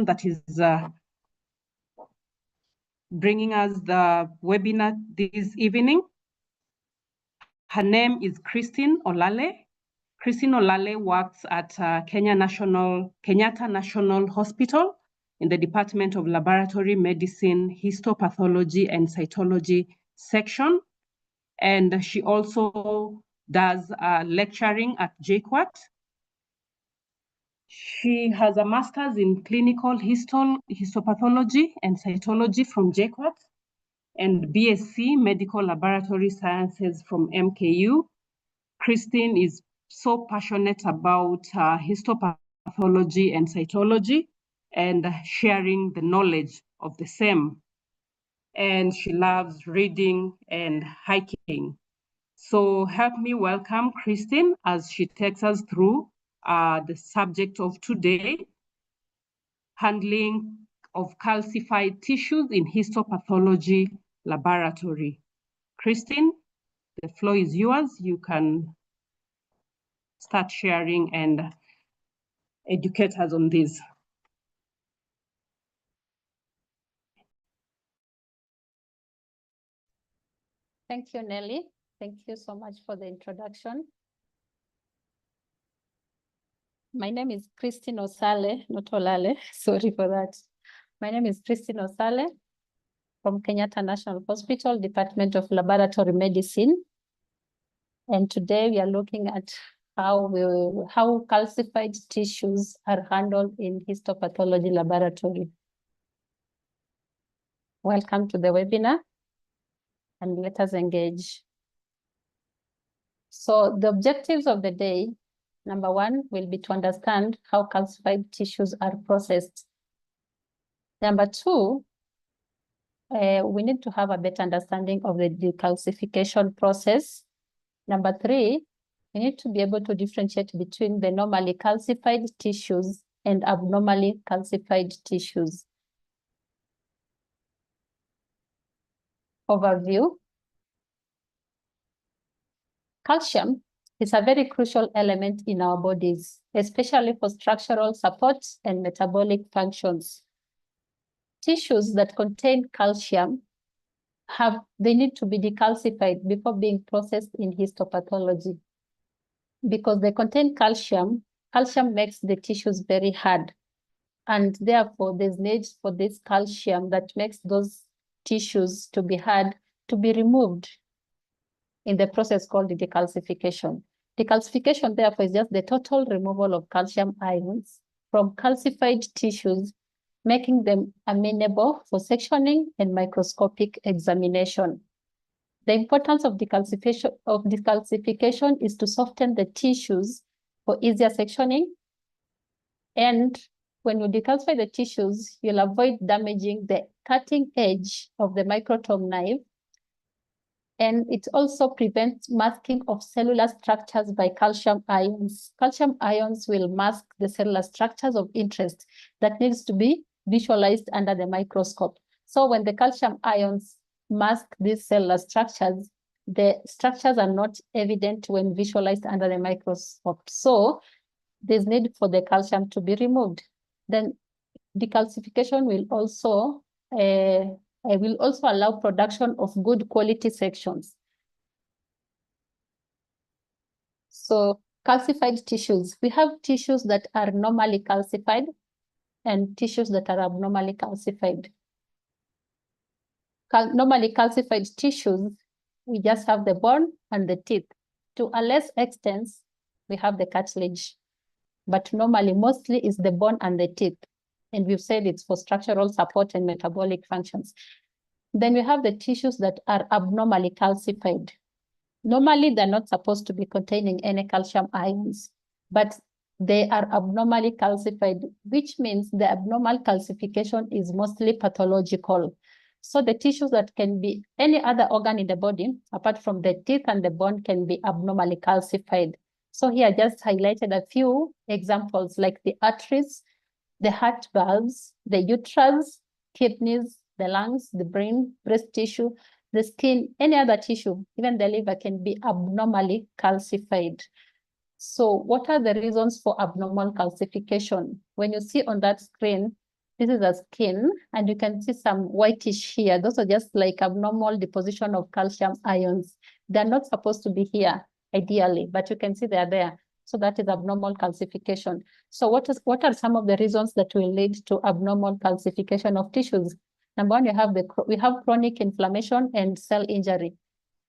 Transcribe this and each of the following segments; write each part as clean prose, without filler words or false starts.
that is bringing us the webinar this evening. Her name is Christine Olale. Christine Olale works at Kenyatta National Hospital in the Department of Laboratory Medicine, Histopathology and Cytology section. And she also does lecturing at JKUAT. She has a master's in clinical histopathology and cytology from JKUAT and BSc Medical Laboratory Sciences from MKU. Christine is so passionate about histopathology and cytology and sharing the knowledge of the same. And she loves reading and hiking. So help me welcome Christine as she takes us through the subject of today, handling of calcified tissues in histopathology laboratory. Christine, the floor is yours. You can start sharing and educate us on this. Thank you, Nelly. Thank you so much for the introduction. My name is Christine Osale, not Olale, sorry for that. My name is Christine Osale from Kenyatta National Hospital, Department of Laboratory Medicine. And today we are looking at how calcified tissues are handled in histopathology laboratory. Welcome to the webinar, and let us engage. So the objectives of the day, number one, will be to understand how calcified tissues are processed. Number two, we need to have a better understanding of the decalcification process. Number three, we need to be able to differentiate between the normally calcified tissues and abnormally calcified tissues. Overview. Calcium is a very crucial element in our bodies, especially for structural support and metabolic functions. Tissues that contain calcium they need to be decalcified before being processed in histopathology. Because they contain calcium, calcium makes the tissues very hard. And therefore, there's need for this calcium that makes those tissues to be hard to be removed in the process called the decalcification. Decalcification, therefore, is just the total removal of calcium ions from calcified tissues, making them amenable for sectioning and microscopic examination. The importance of decalcification is to soften the tissues for easier sectioning. And when you decalcify the tissues, you'll avoid damaging the cutting edge of the microtome knife. And it also prevents masking of cellular structures by calcium ions. Calcium ions will mask the cellular structures of interest that needs to be visualized under the microscope. So when the calcium ions mask these cellular structures, the structures are not evident when visualized under the microscope. So there's need for the calcium to be removed. Then decalcification will also allow production of good quality sections. So calcified tissues, we have tissues that are normally calcified and tissues that are abnormally calcified. Normally calcified tissues, we just have the bone and the teeth. To a less extent, we have the cartilage. But normally, mostly is the bone and the teeth. And we've said it's for structural support and metabolic functions. Then we have the tissues that are abnormally calcified. Normally, they're not supposed to be containing any calcium ions, but they are abnormally calcified, which means the abnormal calcification is mostly pathological. So the tissues that can be any other organ in the body, apart from the teeth and the bone, can be abnormally calcified. So here I just highlighted a few examples like the arteries, the heart valves, the uterus, kidneys, the lungs, the brain, breast tissue, the skin, any other tissue, even the liver can be abnormally calcified. So what are the reasons for abnormal calcification? When you see on that screen, This is a skin, and you can see some whitish here. Those are just like abnormal deposition of calcium ions. They're not supposed to be here, ideally, but you can see they're there. So that is abnormal calcification. So what are some of the reasons that will lead to abnormal calcification of tissues? Number one, we have chronic inflammation and cell injury.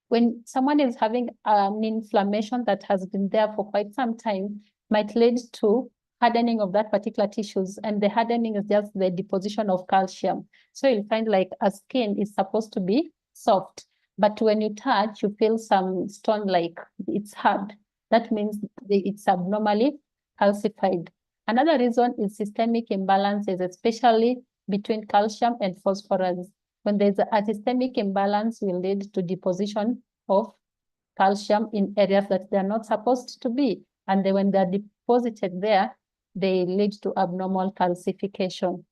When someone is having an inflammation that has been there for quite some time, might lead to hardening of that particular tissues, and the hardening is just the deposition of calcium. So you'll find like a skin is supposed to be soft, but when you touch, you feel some stone like it's hard. That means it's abnormally calcified. Another reason is systemic imbalances, especially between calcium and phosphorus. When there's a systemic imbalance, will lead to deposition of calcium in areas that they're not supposed to be. And then when they're deposited there, they lead to abnormal calcification.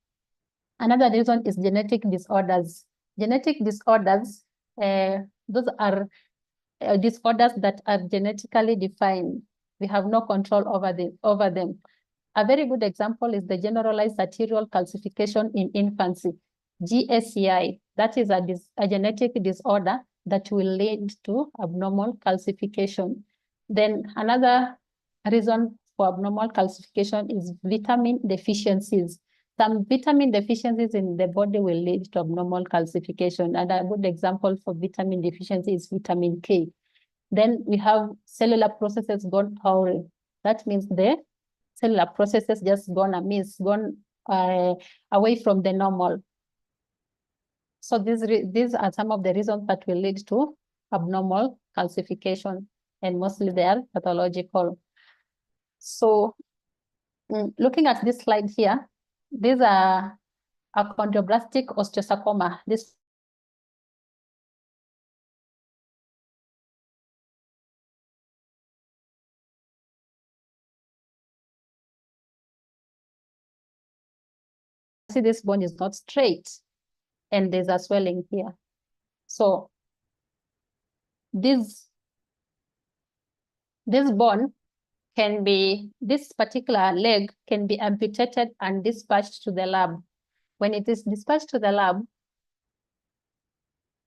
Another reason is genetic disorders. Genetic disorders, those are disorders that are genetically defined. We have no control over them. A very good example is the generalized arterial calcification in infancy, GSCI. That is a genetic disorder that will lead to abnormal calcification. Then another reason for abnormal calcification is vitamin deficiencies. Some vitamin deficiencies in the body will lead to abnormal calcification. And a good example for vitamin deficiency is vitamin K. Then we have cellular processes gone awry. That means the cellular processes just gone amiss, gone away from the normal. So these are some of the reasons that will lead to abnormal calcification, and mostly they are pathological. So looking at this slide here, these are achondroblastic osteosarcoma. This see this bone is not straight, and there's a swelling here. So this bone can be, this particular leg can be amputated and dispatched to the lab. When it is dispatched to the lab,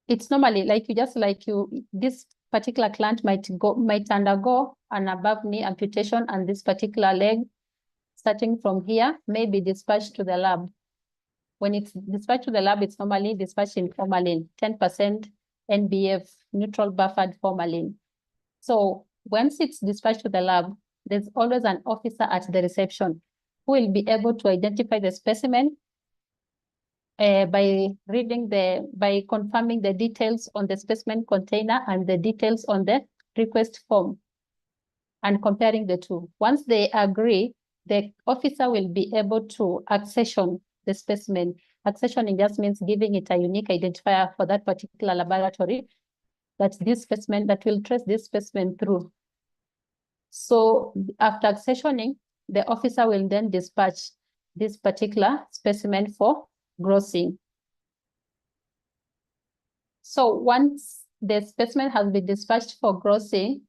it's normally this particular client might undergo an above knee amputation, and this particular leg, starting from here, may be dispatched to the lab. When it's dispatched to the lab, it's normally dispatched in formalin, 10% NBF, neutral buffered formalin. So once it's dispatched to the lab, there's always an officer at the reception who will be able to identify the specimen by confirming the details on the specimen container and the details on the request form and comparing the two. Once they agree, the officer will be able to accession the specimen. Accessioning just means giving it a unique identifier for that particular laboratory, that will trace this specimen through. So after accessioning, the officer will then dispatch this particular specimen for grossing. So once the specimen has been dispatched for grossing,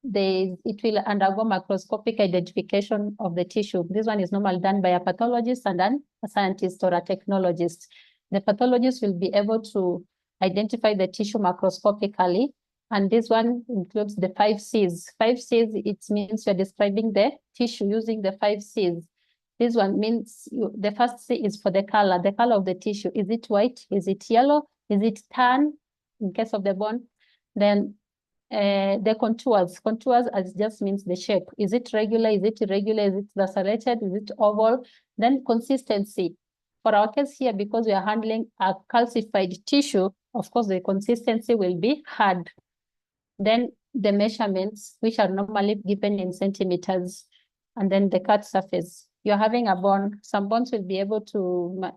it will undergo macroscopic identification of the tissue. This one is normally done by a pathologist and then a scientist or a technologist. The pathologist will be able to identify the tissue macroscopically, and this one includes the 5 C's. 5 C's, it means you're describing the tissue using the 5 C's. This one means the first C is for the color of the tissue. Is it white? Is it yellow? Is it tan in case of the bone? Then the contours as just means the shape. Is it regular? Is it irregular? Is it lacerated? Is it oval? Then consistency. For our case here, because we are handling a calcified tissue, of course, the consistency will be hard. Then the measurements, which are normally given in centimeters, and then the cut surface. You're having a bone. Some bones will be able to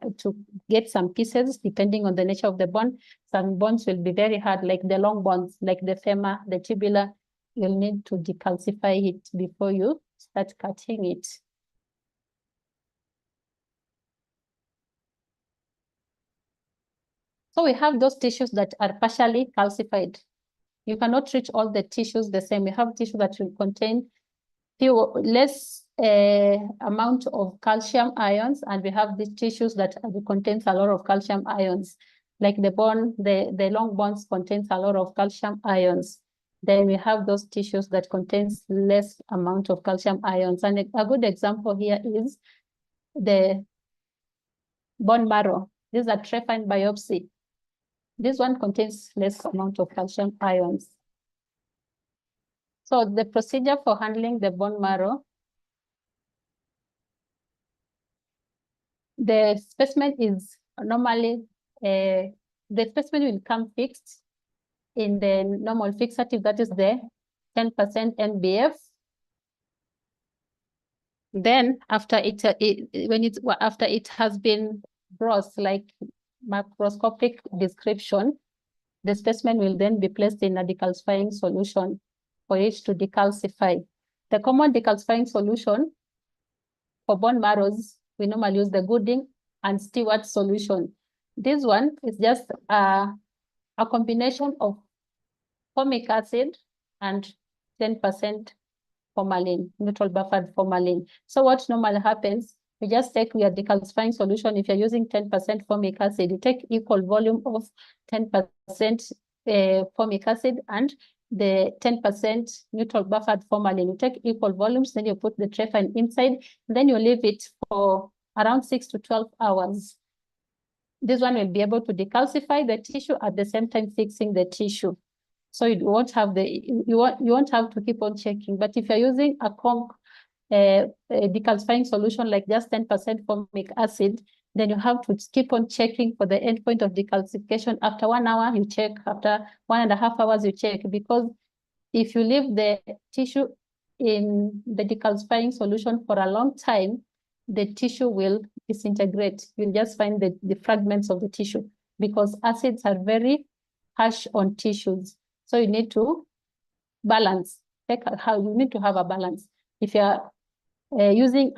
get some pieces depending on the nature of the bone. Some bones will be very hard, like the long bones, like the femur, the tibula. You'll need to decalcify it before you start cutting it. So we have those tissues that are partially calcified. You cannot treat all the tissues the same. We have tissue that will contain less amount of calcium ions, and we have these tissues that contains a lot of calcium ions. Like the bone, the long bones contains a lot of calcium ions. Then we have those tissues that contains less amount of calcium ions. And a good example here is the bone marrow. This is a trephine biopsy. This one contains less amount of calcium ions. So the procedure for handling the bone marrow, the specimen is normally, the specimen will come fixed in the normal fixative, that is the 10% NBF. Then after after it has been brought, like macroscopic description, the specimen will then be placed in a decalcifying solution for it to decalcify. The common decalcifying solution for bone marrows, we normally use the Gooding and Stewart solution. This one is just a combination of formic acid and 10% formalin, neutral buffered formalin. So what normally happens, we just take your decalcifying solution. If you're using 10% formic acid, you take equal volume of 10% formic acid and the 10% neutral buffered formalin. You take equal volumes, then you put the trephine inside, then you leave it for around 6 to 12 hours. This one will be able to decalcify the tissue at the same time fixing the tissue. So you won't have you won't have to keep on checking. But if you're using a decalcifying solution like just 10% formic acid, then you have to keep on checking for the endpoint of decalcification. After 1 hour, you check. After 1.5 hours, you check. Because if you leave the tissue in the decalcifying solution for a long time, the tissue will disintegrate. You'll just find the fragments of the tissue, because acids are very harsh on tissues. So you need to balance. You need to have a balance. If you're using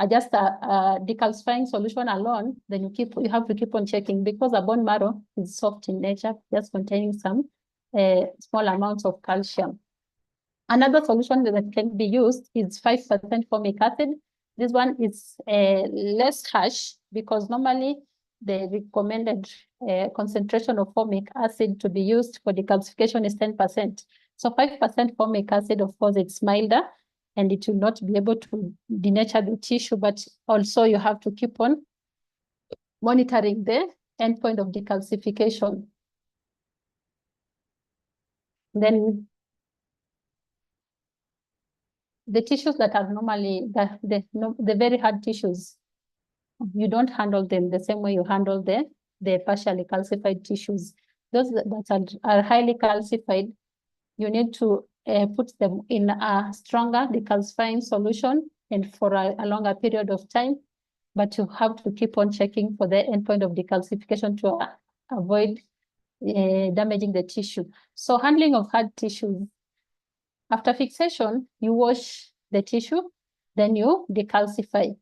just a decalcifying solution alone, then you have to keep on checking, because a bone marrow is soft in nature, just containing some small amounts of calcium. Another solution that can be used is 5% formic acid. This one is less harsh, because normally the recommended concentration of formic acid to be used for decalcification is 10%. So 5% formic acid, of course, it's milder, and it will not be able to denature the tissue, but also you have to keep on monitoring the endpoint of decalcification. Then the tissues that are normally the very hard tissues, you don't handle them the same way you handle the partially calcified tissues. Those that are highly calcified, you need to put them in a stronger decalcifying solution and for a longer period of time. But you have to keep on checking for the endpoint of decalcification to avoid damaging the tissue. So handling of hard tissues. After fixation, you wash the tissue, then you decalcify.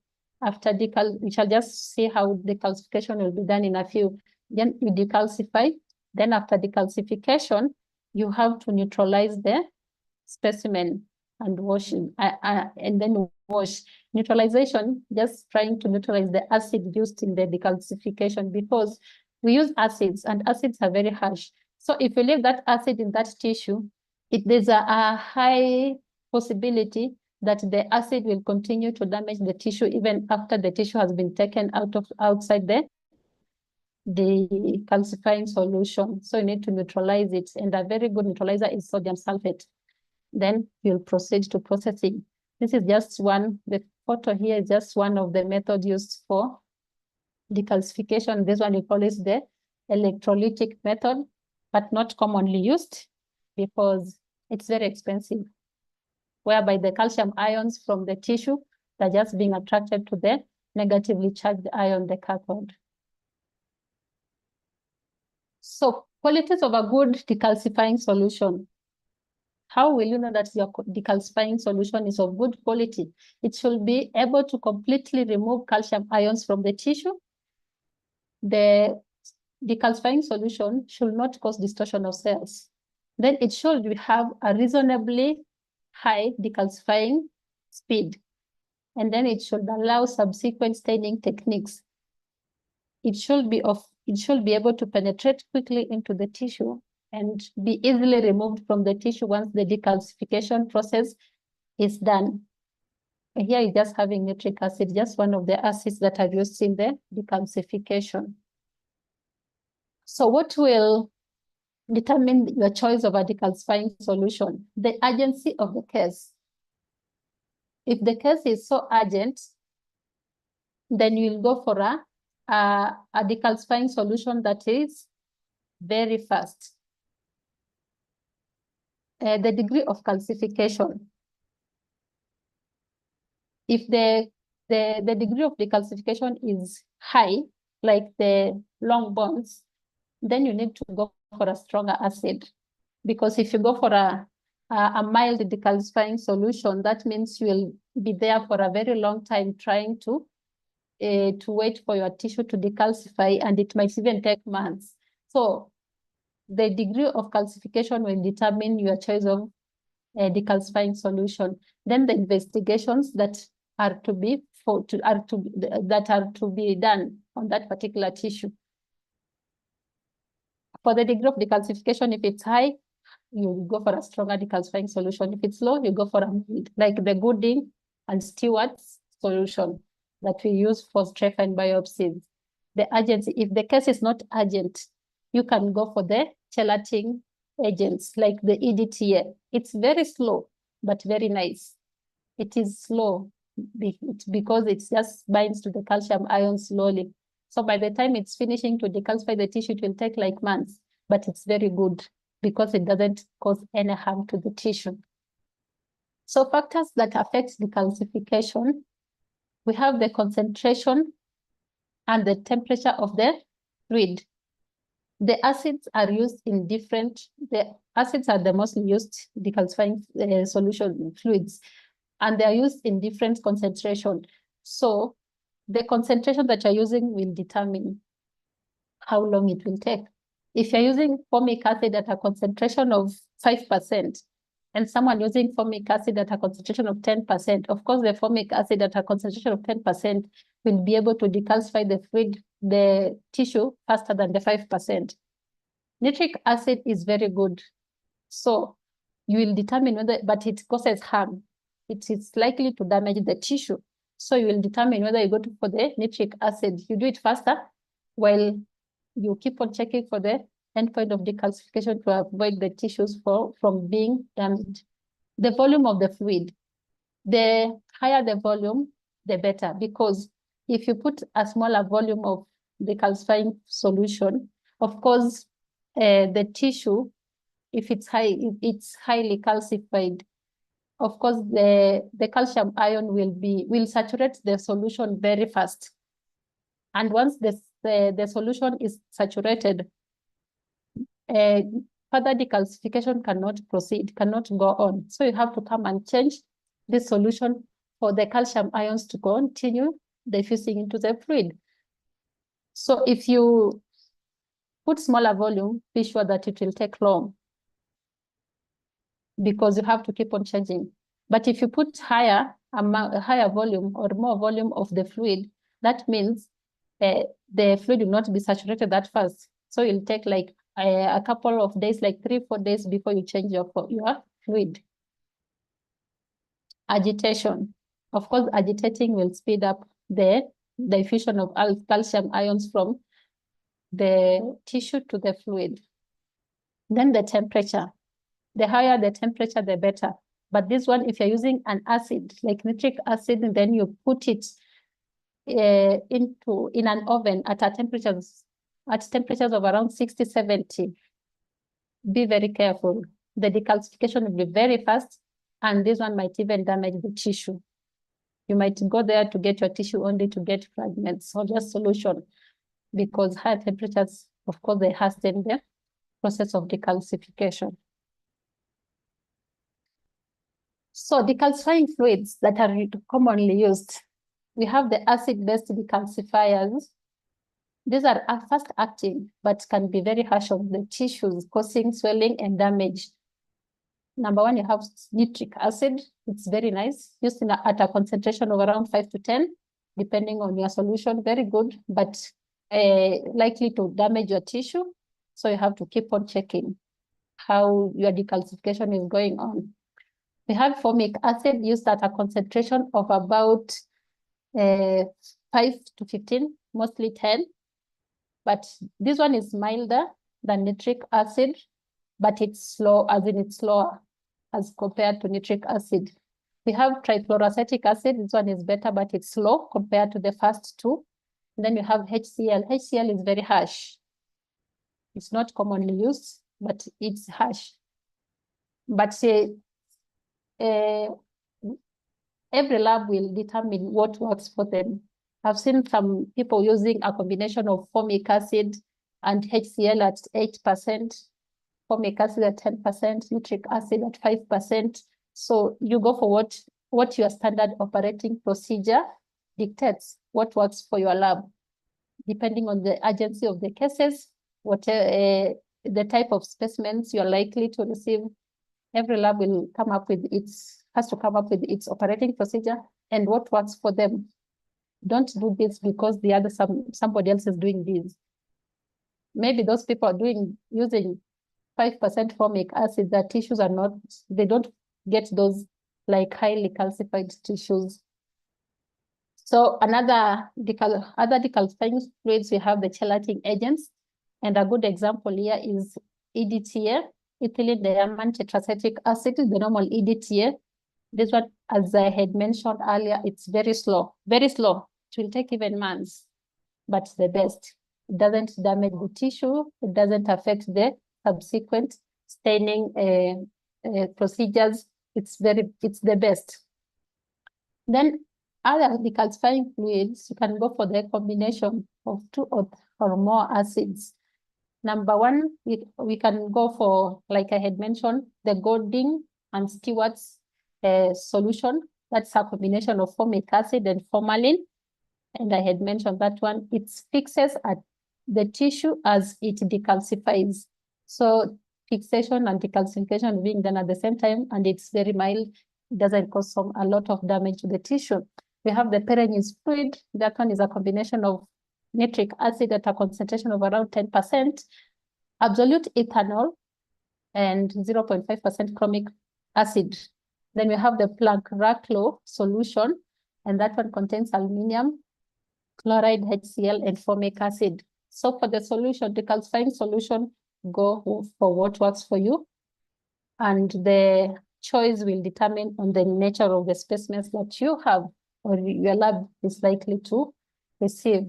After we shall just see how decalcification will be done in a few. Then you decalcify. Then after decalcification, you have to neutralize the specimen and wash it, and then wash. Neutralization, just trying to neutralize the acid used in the decalcification, because we use acids and acids are very harsh. So if you leave that acid in that tissue, there's a high possibility that the acid will continue to damage the tissue even after the tissue has been taken outside the calcifying solution. So you need to neutralize it, and a very good neutralizer is sodium sulfate. Then you'll proceed to processing. This is just one, the photo here is just one of the methods used for decalcification. This one we call it the electrolytic method, but not commonly used because it's very expensive, whereby the calcium ions from the tissue are just being attracted to the negatively charged ion, the cathode. So qualities of a good decalcifying solution. How will you know that your decalcifying solution is of good quality? It should be able to completely remove calcium ions from the tissue. The decalcifying solution should not cause distortion of cells. Then it should have a reasonably high decalcifying speed. and then it should allow subsequent staining techniques. It should be able to penetrate quickly into the tissue and be easily removed from the tissue once the decalcification process is done. And here you're just having nitric acid, just one of the acids that are used in the decalcification. So what will determine your choice of a decalcifying solution? The urgency of the case. If the case is so urgent, then you'll go for a decalcifying solution that is very fast. The degree of calcification. If the degree of decalcification is high, like the long bonds, then you need to go for a stronger acid. Because if you go for a mild decalcifying solution, that means you will be there for a very long time trying to wait for your tissue to decalcify, and it might even take months. So the degree of calcification will determine your choice of a decalcifying solution. Then the investigations that are to be done on that particular tissue. For the degree of decalcification, if it's high, you go for a stronger decalcifying solution. If it's low, you go for a mild, like the Gooding and Stewart's solution that we use for stratified biopsies. The urgency, if the case is not urgent, you can go for the chelating agents like the EDTA. It's very slow, but very nice. It is slow because it just binds to the calcium ion slowly. So by the time it's finishing to decalcify the tissue, it will take like months, but it's very good because it doesn't cause any harm to the tissue. So factors that affect decalcification, we have the concentration and the temperature of the fluid. The acids are used in the acids are the most used decalcifying solution fluids, and they are used in different concentration. So the concentration that you're using will determine how long it will take. If you're using formic acid at a concentration of 5%, and someone using formic acid at a concentration of 10%, of course, the formic acid at a concentration of 10% will be able to decalcify the fluid, the tissue, faster than the 5%. Nitric acid is very good. So you will determine whether, but it causes harm. It is likely to damage the tissue. So you will determine whether you go for the nitric acid. You do it faster while you keep on checking for the endpoint of decalcification to avoid the tissues from being damaged. The volume of the fluid. The higher the volume, the better, because if you put a smaller volume of decalcifying solution, of course, the tissue, if it's highly calcified, of course, the calcium ion will saturate the solution very fast. And once the solution is saturated, further decalcification cannot proceed, cannot go on. So you have to come and change this solution for the calcium ions to continue diffusing into the fluid. So if you put smaller volume, be sure that it will take long, because you have to keep on changing. But if you put higher volume or more volume of the fluid, that means the fluid will not be saturated that fast. So it'll take like a couple of days, like 3-4 days before you change your fluid. Agitation. Of course, agitating will speed up the diffusion of calcium ions from the tissue to the fluid. Then the temperature. The higher the temperature, the better. But this one, if you're using an acid, like nitric acid, then you put it in an oven at temperatures of around 60, 70. Be very careful. The decalcification will be very fast, and this one might even damage the tissue. You might go there to get your tissue only to get fragments or just solution, because higher temperatures, of course, they hasten the process of decalcification. So decalcifying fluids that are commonly used, we have the acid-based decalcifiers. These are fast-acting, but can be very harsh on the tissues, causing swelling and damage. Number one, you have nitric acid. It's very nice, used at a concentration of around 5 to 10, depending on your solution. Very good, but likely to damage your tissue. So you have to keep on checking how your decalcification is going on. We have formic acid used at a concentration of about 5 to 15, mostly 10. But this one is milder than nitric acid, but it's slow, as in it's slower as compared to nitric acid. We have trifluoroacetic acid. This one is better, but it's slow compared to the first two. And then you have HCl. HCl is very harsh. It's not commonly used, but it's harsh. But every lab will determine what works for them. I've seen some people using a combination of formic acid and HCl at 8%, formic acid at 10%, nitric acid at 5%. So you go for what your standard operating procedure dictates, what works for your lab, depending on the urgency of the cases, whatever the type of specimens you're likely to receive. Every lab will come up with has to come up with its operating procedure and what works for them. Don't do this because the other somebody else is doing this. Maybe those people are using 5% formic acid, their tissues are not, they don't get those like highly calcified tissues. So other decalcifying fluids, we have the chelating agents. And a good example here is EDTA, ethylene diamine tetracetic acid, the normal EDTA. This one, as I had mentioned earlier, it's very slow, very slow. It will take even months, but the best. It doesn't damage the tissue. It doesn't affect the subsequent staining procedures. It's the best. Then other decalcifying fluids, you can go for the combination of 2 or more acids. Number one, we can go for, like I had mentioned, the Golding and Stewart's solution. That's a combination of formic acid and formalin. And I had mentioned that one, it fixes at the tissue as it decalcifies. So fixation and decalcification being done at the same time, and it's very mild. It doesn't cause a lot of damage to the tissue. We have the Perigny's fluid. That one is a combination of nitric acid at a concentration of around 10%, absolute ethanol, and 0.5% chromic acid. Then we have the Planck-Raclow solution, and that one contains aluminum, chloride, HCl, and formic acid. So for the solution, decalcifying solution, go for what works for you. And the choice will determine on the nature of the specimens that you have or your lab is likely to receive.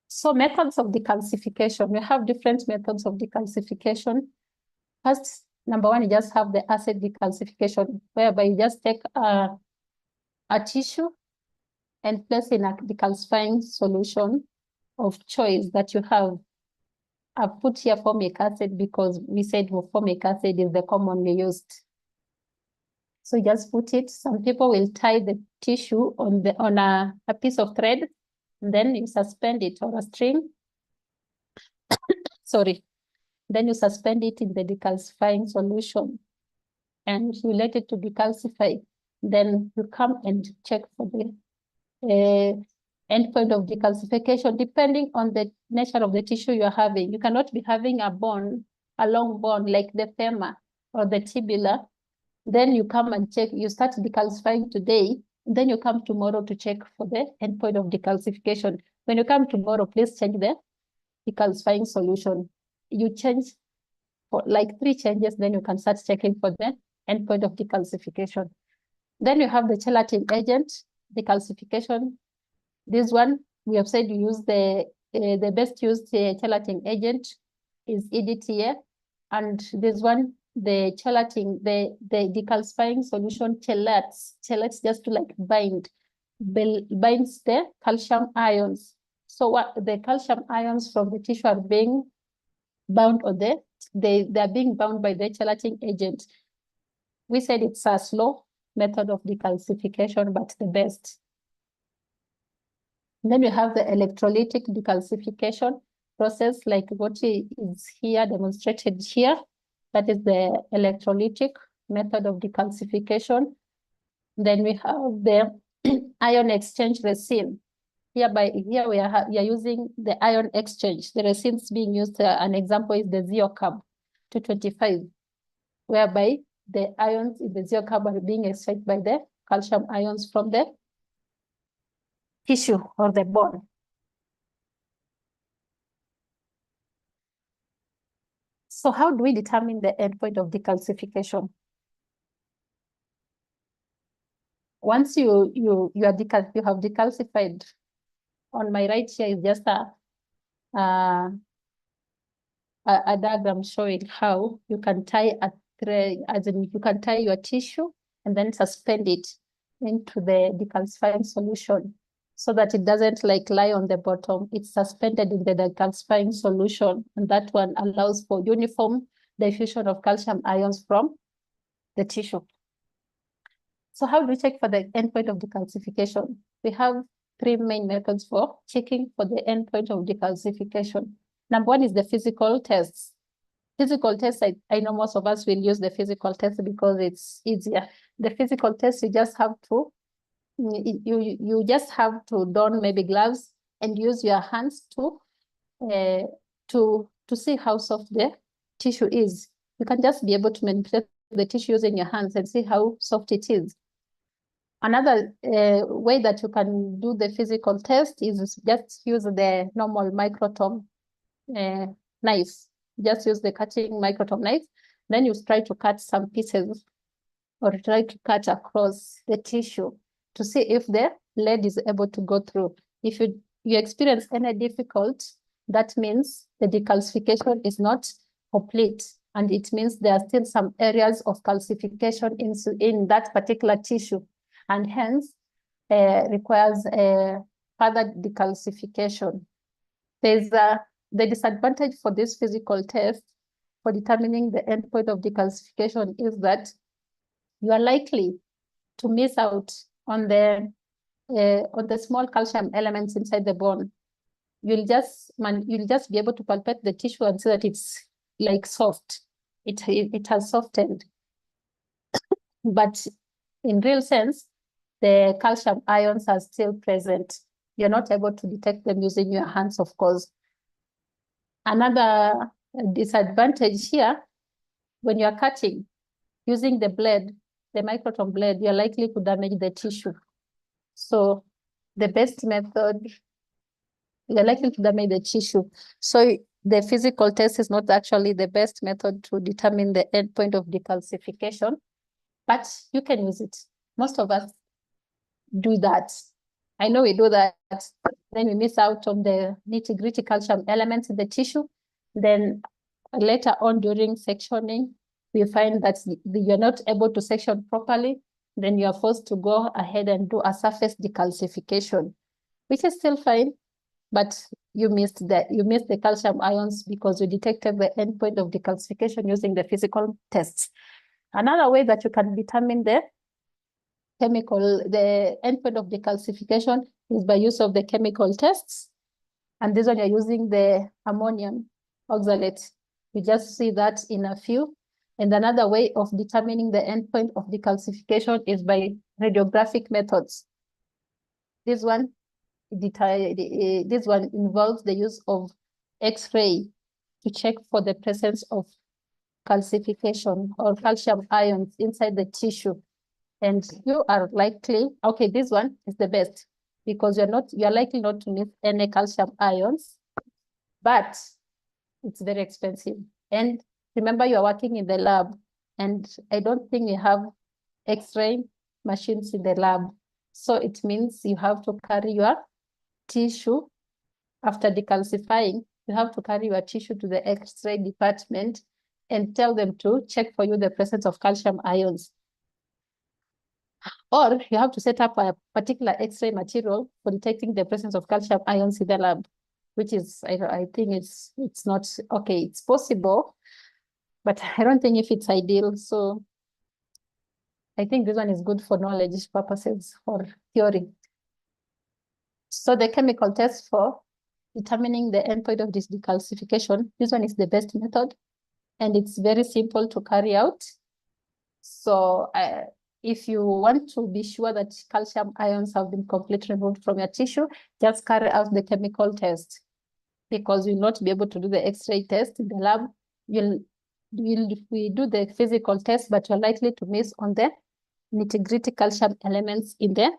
So methods of decalcification, we have different methods of decalcification. First, number one, you just have the acid decalcification, whereby you just take a tissue and place in a decalcifying solution of choice that you have. I've put here formic acid because we said formic acid is the commonly used. So you just put it. Some people will tie the tissue on a piece of thread, and then you suspend it on a string. Sorry. Then you suspend it in the decalcifying solution and you let it to decalcify. Then you come and check for the endpoint of decalcification, depending on the nature of the tissue you're having. You cannot be having a long bone like the femur or the tibula. Then you come and check, you start decalcifying today, then you come tomorrow to check for the endpoint of decalcification. When you come tomorrow, please change the decalcifying solution. You change for like 3 changes, then you can start checking for the endpoint of decalcification. Then you have the chelating agent, decalcification. This one, we have said you use the best used chelating agent is EDTA. And this one, the chelating, the decalcifying solution chelates just to like binds the calcium ions. So what the calcium ions from the tissue are being bound on they're being bound by the chelating agent. We said it's a slow method of decalcification, but the best. And then we have the electrolytic decalcification process, like what is here demonstrated here. That is the electrolytic method of decalcification. Then we have the ion exchange resin. Here we are using the ion exchange. The resins being used, an example is the zeocarb 225, whereby the ions in the zeocarb are being extracted by the calcium ions from the tissue or the bone. So how do we determine the endpoint of decalcification? Once you have decalcified, on my right here is just a diagram showing how you can tie a thread, as in you can tie your tissue and then suspend it into the decalcifying solution so that it doesn't like lie on the bottom. It's suspended in the decalcifying solution, and that one allows for uniform diffusion of calcium ions from the tissue. So how do we check for the endpoint of decalcification? We have three main methods for checking for the endpoint of decalcification. Number one is the physical tests. Physical tests, I know most of us will use the physical test because it's easier. The physical test, you just have to don maybe gloves and use your hands to see how soft the tissue is. You can just be able to manipulate the tissue using your hands and see how soft it is. Another way that you can do the physical test is just use the normal microtome knife. Just use the cutting microtome knife. Then you try to cut some pieces or try to cut across the tissue to see if the lead is able to go through. If you experience any difficulty, that means the decalcification is not complete, and it means there are still some areas of calcification in that particular tissue, and hence requires further decalcification. There's the disadvantage for this physical test for determining the endpoint of decalcification is that you are likely to miss out on the small calcium elements inside the bone. You'll just be able to palpate the tissue and see that it's like soft. It has softened, but in real sense, the calcium ions are still present. You're not able to detect them using your hands, of course. Another disadvantage here, when you're cutting using the blade, the microtome blade, you're likely to damage the tissue. So the best method, you're likely to damage the tissue. So the physical test is not actually the best method to determine the endpoint of decalcification, but you can use it. Most of us do that. I know we do that. Then we miss out on the nitty-gritty calcium elements in the tissue. Then later on during sectioning, we find that you're not able to section properly. Then you are forced to go ahead and do a surface decalcification, which is still fine, but you missed the calcium ions because you detected the endpoint of decalcification using the physical tests. Another way that you can determine the endpoint of decalcification is by use of the chemical tests. And this one, you're using the ammonium oxalate. You just see that in a few. And another way of determining the endpoint of decalcification is by radiographic methods. This one involves the use of X-ray to check for the presence of calcification or calcium ions inside the tissue. And you are likely, okay, this one is the best because you're likely not to miss any calcium ions, but it's very expensive. And remember, you're working in the lab, and I don't think you have X-ray machines in the lab. So it means you have to carry your tissue after decalcifying. You have to carry your tissue to the X-ray department and tell them to check for you the presence of calcium ions. Or you have to set up a particular X-ray material for detecting the presence of calcium ions in the lab, which is, I think it's not, okay, it's possible, but I don't think if it's ideal. So I think this one is good for knowledge purposes or theory. So the chemical test for determining the endpoint of this decalcification, this one is the best method. and it's very simple to carry out. So if you want to be sure that calcium ions have been completely removed from your tissue, just carry out the chemical test, because you'll not be able to do the X-ray test in the lab. We do the physical test, but you're likely to miss on the nitty-gritty calcium elements in the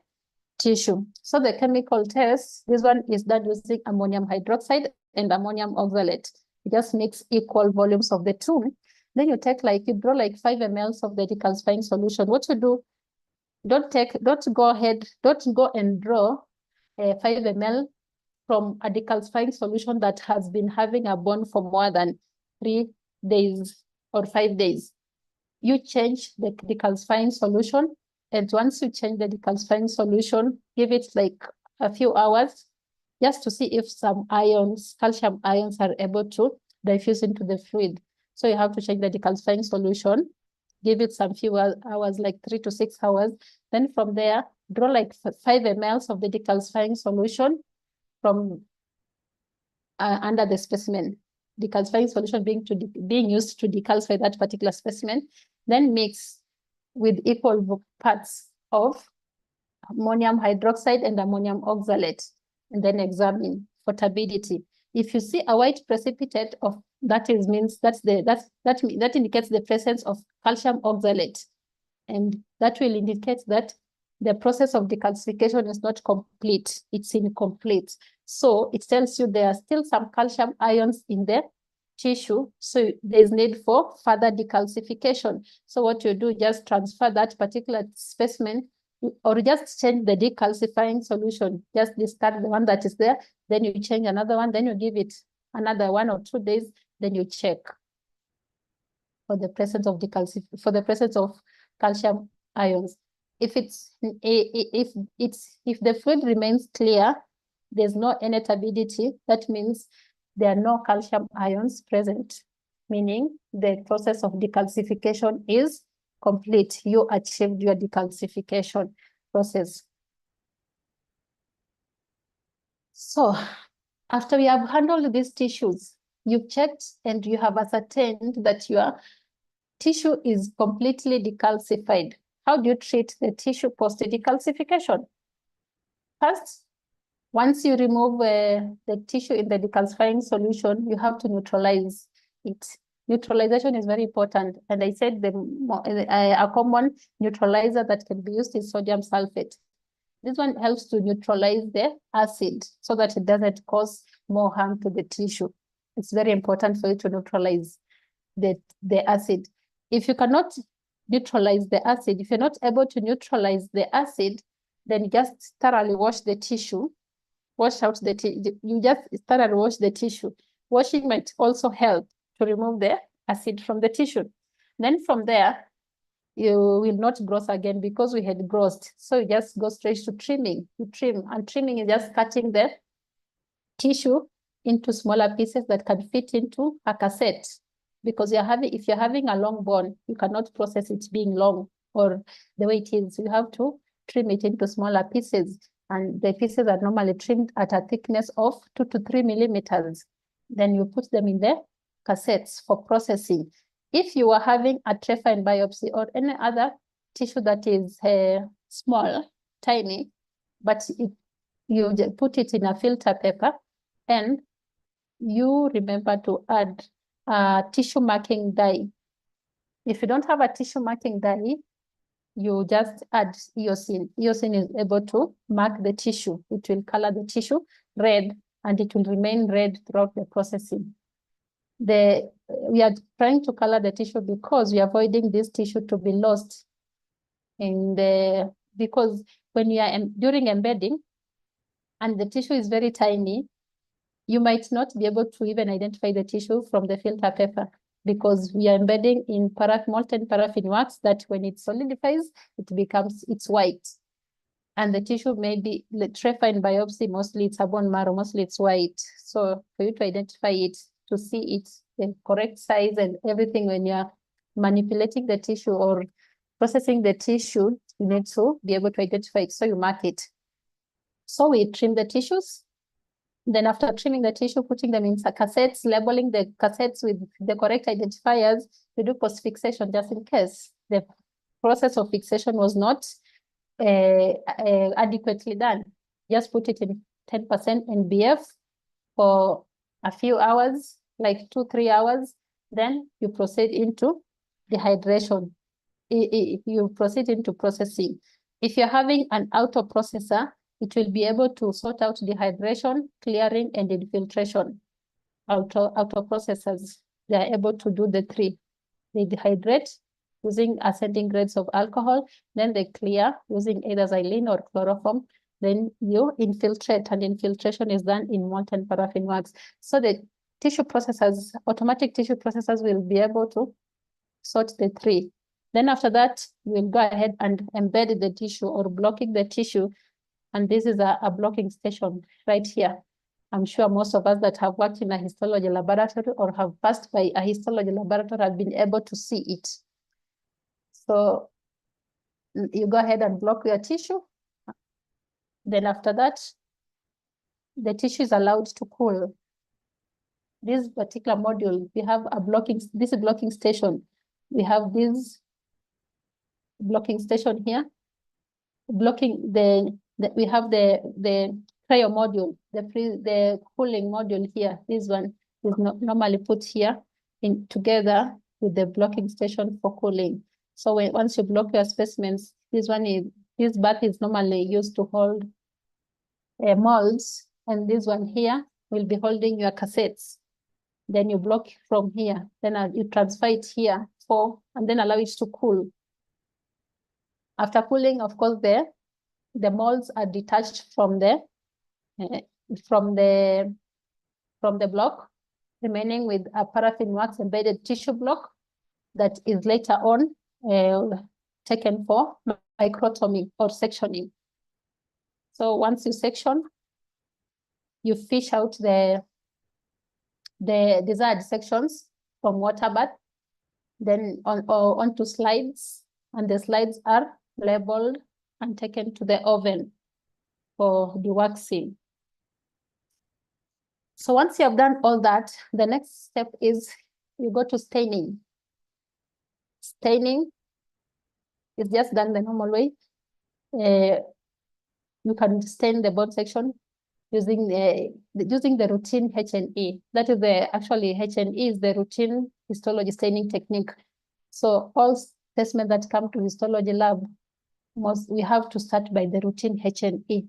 tissue. So the chemical test, this one is done using ammonium hydroxide and ammonium oxalate. You just mix equal volumes of the two. Then you take you draw 5 ml of the decalcifying solution. What you do, don't go and draw 5 ml from a decalcifying solution that has been having a bond for more than 3 days or 5 days. You change the decalcifying solution, and once you change the decalcifying solution, give it a few hours just to see if some ions, calcium ions, are able to diffuse into the fluid. So you have to change the decalcifying solution, give it some few hours, 3 to 6 hours. Then from there, draw 5 ml of the decalcifying solution from under the specimen. Decalcifying solution being used to decalcify that particular specimen, then mix with equal parts of ammonium hydroxide and ammonium oxalate, and then examine for turbidity. If you see a white precipitate of that indicates the presence of calcium oxalate, and that will indicate that the process of decalcification is not complete, it's incomplete. So it tells you there are still some calcium ions in the tissue, so there's need for further decalcification. So what you do, just transfer that particular specimen, or just change the decalcifying solution. Just discard the one that is there, then you change another one, then you give it another 1 or 2 days, then you check for the presence of calcium ions. If the fluid remains clear, there's no any turbidity, that means there are no calcium ions present, meaning the process of decalcification is complete. You achieved your decalcification process. So after we have handled these tissues, you've checked and you have ascertained that your tissue is completely decalcified. How do you treat the tissue post-decalcification? First, once you remove the tissue in the decalcifying solution, you have to neutralize it. Neutralization is very important. And I said a common neutralizer that can be used is sodium sulfate. This one helps to neutralize the acid so that it doesn't cause more harm to the tissue. It's very important for you to neutralize the acid. If you cannot neutralize the acid, if you're not able to neutralize the acid, then just thoroughly wash the tissue. Wash out the tissue. You just thoroughly wash the tissue. Washing might also help to remove the acid from the tissue. Then from there, you will not gross again because we had grossed. So you just go straight to trimming. You trim, and trimming is just cutting the tissue into smaller pieces that can fit into a cassette. Because if you're having a long bone, you cannot process it being long or the way it is. You have to trim it into smaller pieces. And the pieces are normally trimmed at a thickness of 2 to 3 millimeters. Then you put them in the cassettes for processing. If you are having a trephine biopsy or any other tissue that is small, tiny, but you put it in a filter paper, and you remember to add a tissue marking dye. If you don't have a tissue marking dye, you just add eosin. Eosin is able to mark the tissue. It will color the tissue red, and it will remain red throughout the processing. We are trying to color the tissue because we are avoiding this tissue to be lost because when you are during embedding and the tissue is very tiny, you might not be able to even identify the tissue from the filter paper, because we are embedding in molten paraffin wax that when it solidifies, it's white. And the tissue may be the trephine biopsy, mostly it's a bone marrow, mostly it's white. So for you to identify it, to see it, the correct size and everything, when you're manipulating the tissue or processing the tissue, you need to be able to identify it. So you mark it. So we trim the tissues. Then after trimming the tissue, putting them in cassettes, labeling the cassettes with the correct identifiers, we do post-fixation just in case the process of fixation was not adequately done. Just put it in 10% NBF for a few hours, like 2-3 hours. Then you proceed into dehydration. You proceed into processing. If you're having an auto processor, it will be able to sort out dehydration, clearing, and infiltration. Auto processors, they are able to do the three. They dehydrate using ascending grades of alcohol, then they clear using either xylene or chloroform, then you infiltrate, and infiltration is done in molten paraffin wax. So the tissue processors, automatic tissue processors, will be able to sort the three. Then after that, we'll go ahead and embed the tissue or blocking the tissue. And this is a blocking station right here. I'm sure most of us that have worked in a histology laboratory or have passed by a histology laboratory have been able to see it. So you go ahead and block your tissue. Then after that, the tissue is allowed to cool. This particular module, we have a blocking, this is blocking station. We have this blocking station here. Blocking we have the cryo module, the cooling module here. This one is normally put here in together with the blocking station for cooling. So once you block your specimens, this bath is normally used to hold molds, and this one here will be holding your cassettes. Then you block from here, then you transfer it here and then allow it to cool. After cooling, of course, the molds are detached from the block, remaining with a paraffin wax embedded tissue block that is later on taken for microtomy or sectioning. So once you section, you fish out the desired sections from water bath, then onto slides, and the slides are labeled and taken to the oven for dewaxing. So once you have done all that, the next step is you go to staining. Staining is just done the normal way. You can stain the bone section using the routine H&E. That is actually H&E is the routine histology staining technique. So all specimens that come to histology lab, we have to start by the routine H&E.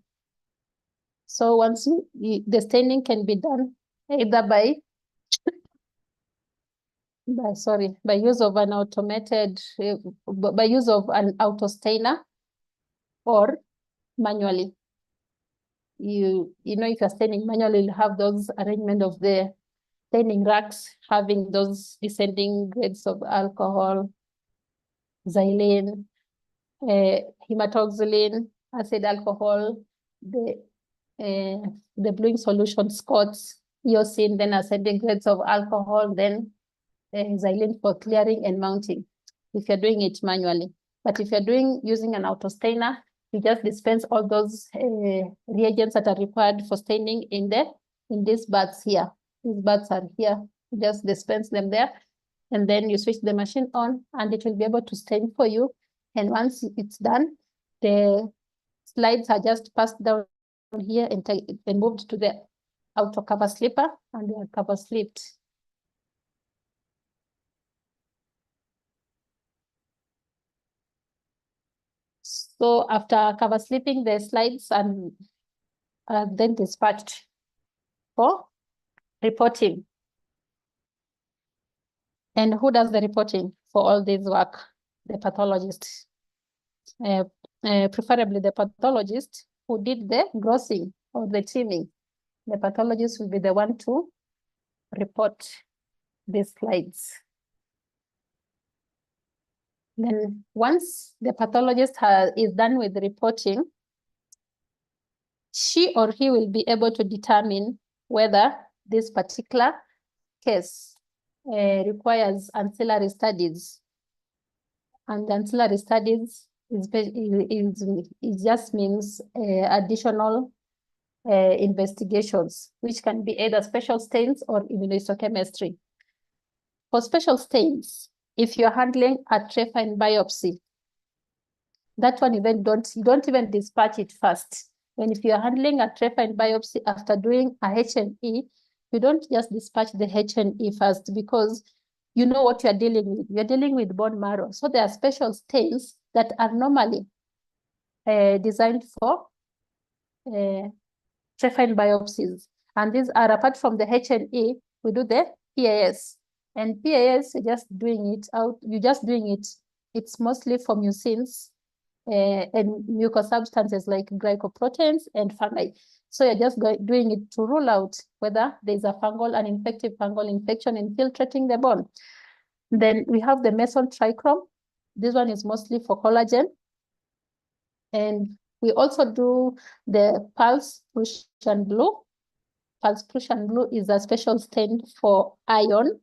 So once the staining can be done either by use of an automated, by use of an auto stainer or manually. You know, if you're staining manually, you'll have those arrangement of the staining racks having those descending grades of alcohol, xylene, hematoxylin, acid alcohol, the bluing solution Scots, eosine, then ascending grades of alcohol, then xylene for clearing and mounting, if you're doing it manually. But if you're using an auto stainer, you just dispense all those reagents that are required for staining in these baths here. These baths are here. You just dispense them there, and then you switch the machine on, and it will be able to stain for you. And once it's done, the slides are just passed down here and moved to the auto cover slipper, and they are cover slipped. So after cover slipping, the slides are then dispatched for reporting. And who does the reporting for all this work? The pathologist. Preferably the pathologist who did the grossing or the trimming. The pathologist will be the one to report these slides. Then once the pathologist is done with the reporting, she or he will be able to determine whether this particular case requires ancillary studies. And ancillary studies it just means additional investigations, which can be either special stains or immunohistochemistry. For special stains, if you're handling a trephine biopsy, that one even you don't even dispatch it first. When if you're handling a trephine biopsy after doing a H&E, you don't just dispatch the H&E first, because you know what you're dealing with. You're dealing with bone marrow. So there are special stains that are normally designed for trephine biopsies. And these are, apart from the H&E, we do the PAS. And PAS, you're just doing it. It's mostly for mucins and mucous substances like glycoproteins and fungi. So you're just doing it to rule out whether there's an infective fungal infection infiltrating the bone. Then we have the meson trichrome. This one is mostly for collagen. And we also do the pulse Prussian blue. Pulse Prussian blue is a special stain for iron.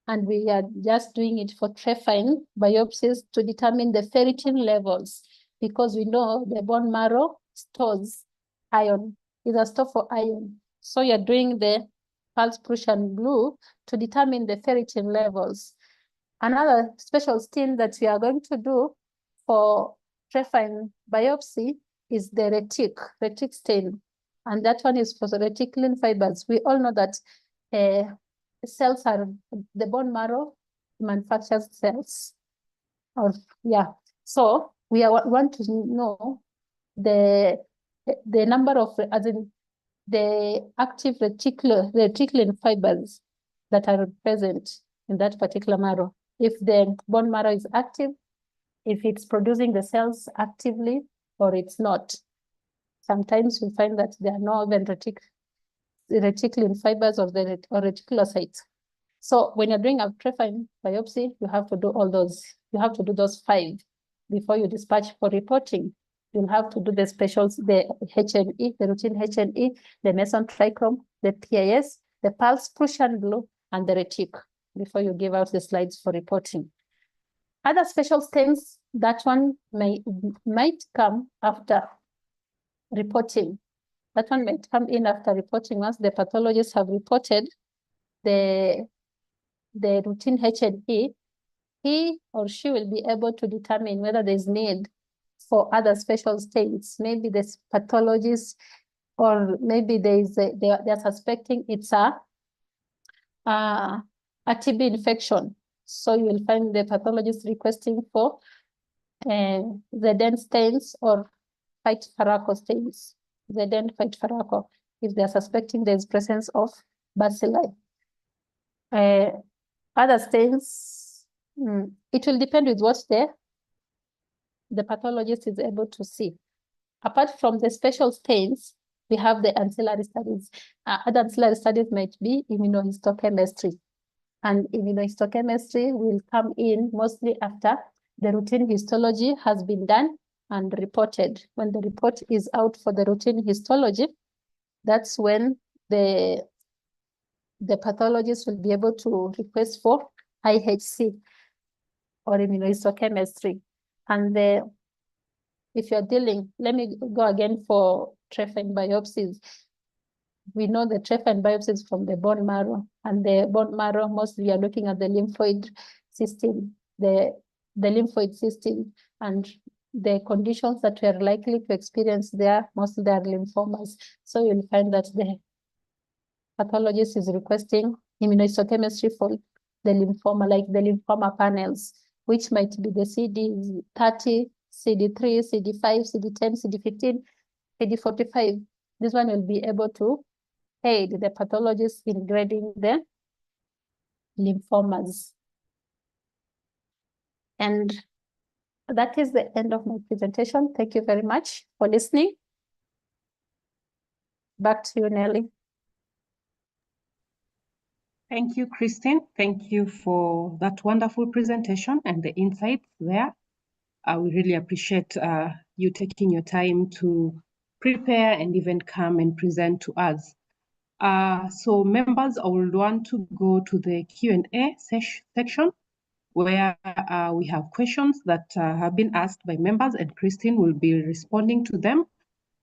And we are just doing it for trephine biopsies to determine the ferritin levels, because we know the bone marrow stores iron, is a store for iron. So you're doing the pulse Prussian blue to determine the ferritin levels. Another special stain that we are going to do for trephine biopsy is the retic stain. And that one is for the reticulin fibers. We all know that cells are, the bone marrow manufactures cells. So we want to know the number of, as in the active reticulin fibers that are present in that particular marrow. If the bone marrow is active, if it's producing the cells actively, or it's not. Sometimes we find that there are no even reticulin fibers or reticulocytes. So when you're doing a trephine biopsy, you have to do all those. You have to do those 5 before you dispatch for reporting. You'll have to do the specials, the H&E, the routine H&E, the meson trichrome, the PAS, the pulse Prussian blue, and the retic before you give out the slides for reporting. Other special stains, that one might come after reporting. That one might come in after reporting once the pathologists have reported the routine H&E. He or she will be able to determine whether there's need for other special stains. Maybe this pathologist, or maybe they're suspecting it's a TB infection. So you will find the pathologist requesting for Zden stains or Phyt Faraco stains. Zden Phyt Faraco, if they're suspecting there's presence of bacilli. Other stains, it will depend with what the pathologist is able to see. Apart from the special stains, we have the ancillary studies. Other ancillary studies might be immunohistochemistry. And immunohistochemistry will come in mostly after the routine histology has been done and reported. When the report is out for the routine histology, that's when the pathologist will be able to request for IHC or immunohistochemistry. And if you're dealing, let me go again for trephine biopsies. We know the trephine biopsies from the bone marrow, and the bone marrow, mostly are looking at the lymphoid system, the lymphoid system, and the conditions that we are likely to experience there, mostly they are lymphomas. So you'll find that the pathologist is requesting immunohistochemistry for the lymphoma, like the lymphoma panels, which might be the CD30, CD3, CD5, CD10, CD15, CD45. This one will be able to aid the pathologist in grading the lymphomas. And that is the end of my presentation. Thank you very much for listening. Back to you, Nelly. Thank you, Christine. Thank you for that wonderful presentation and the insights there. We really appreciate you taking your time to prepare and even come and present to us. So members, I would want to go to the Q&A section where we have questions that have been asked by members, and Christine will be responding to them.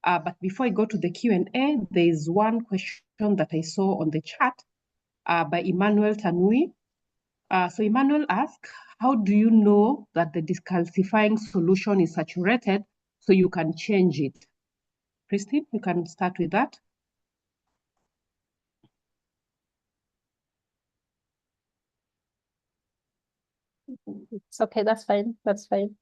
But before I go to the Q&A, there is one question that I saw on the chat by Emmanuel Tanui. So Emmanuel asks, how do you know that the decalcifying solution is saturated so you can change it? Christine, you can start with that. It's okay, that's fine, that's fine.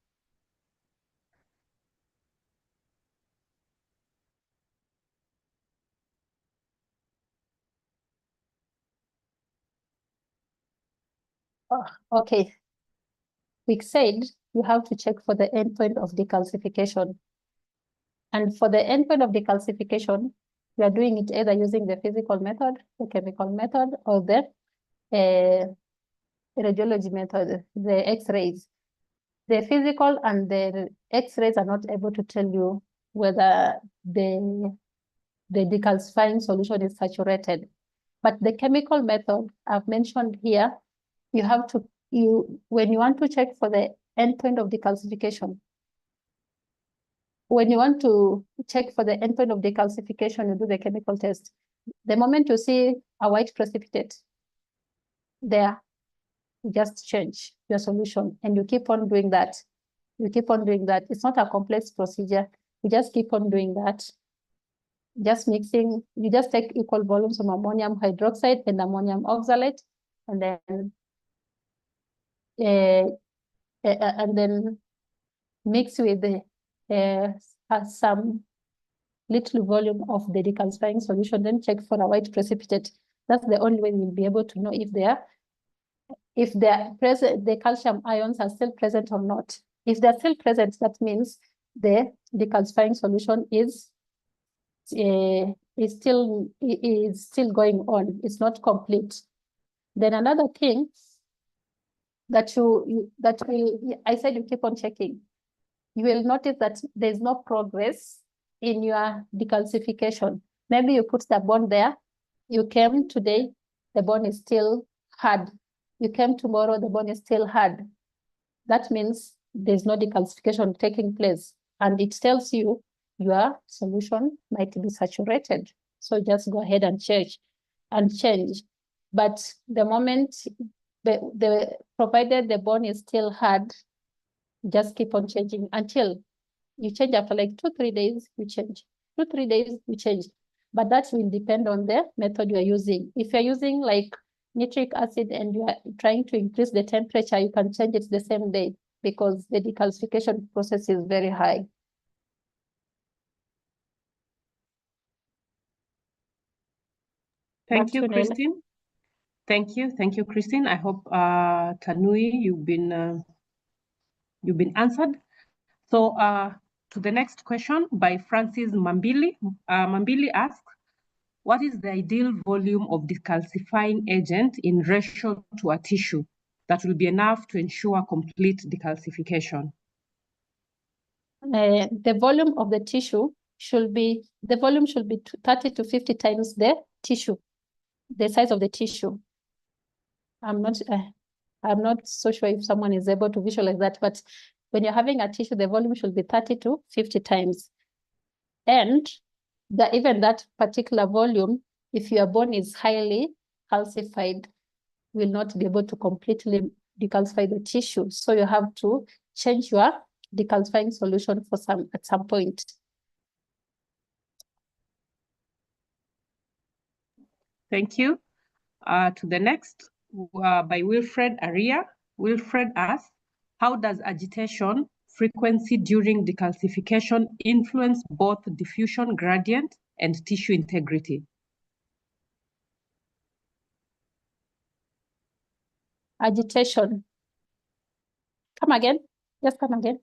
Oh, okay. We said you have to check for the endpoint of decalcification. And for the endpoint of decalcification, you are doing it either using the physical method, the chemical method, or the radiology method, the X-rays. The physical and the X-rays are not able to tell you whether the decalcifying solution is saturated. But the chemical method I've mentioned here, you have to, when you want to check for the endpoint of decalcification, when you want to check for the endpoint of decalcification, you do the chemical test. The moment you see a white precipitate there, you just change your solution and you keep on doing that. You keep on doing that. It's not a complex procedure. You just keep on doing that. Just mixing, you just take equal volumes of ammonium hydroxide and ammonium oxalate, and then mix with some little volume of the decalcifying solution, then check for a white precipitate. That's the only way we'll be able to know if the calcium ions are still present or not. If they're still present, that means the decalcifying solution is still going on. It's not complete. Then another thing that I said you keep on checking. You will notice that there's no progress in your decalcification. Maybe you put the bond there. You came today, the bond is still hard. You came tomorrow, the bond is still hard. That means there's no decalcification taking place. And it tells you your solution might be saturated. So just go ahead and change. But the moment, provided the bond is still hard, just keep on changing until you change after like 2-3 days, you change. 2-3 days, you change. But that will depend on the method you are using. If you're using like nitric acid and you are trying to increase the temperature, you can change it the same day because the decalcification process is very high. Thank you, Christine. Thank you, Christine. I hope Tanui, you've been answered. So to the next question by Francis Mambili. Mambili asks, what is the ideal volume of decalcifying agent in ratio to a tissue that will be enough to ensure complete decalcification? The volume of the tissue should be 30 to 50 times the tissue, the size of the tissue. I'm not so sure if someone is able to visualize that, but when you're having a tissue, the volume should be 30 to 50 times. And even that particular volume, if your bone is highly calcified, will not be able to completely decalcify the tissue. So you have to change your decalcifying solution at some point. Thank you. To the next, by Wilfred Aria. Wilfred asks, how does agitation frequency during decalcification influence both diffusion gradient and tissue integrity? Agitation. Come again. Just come again.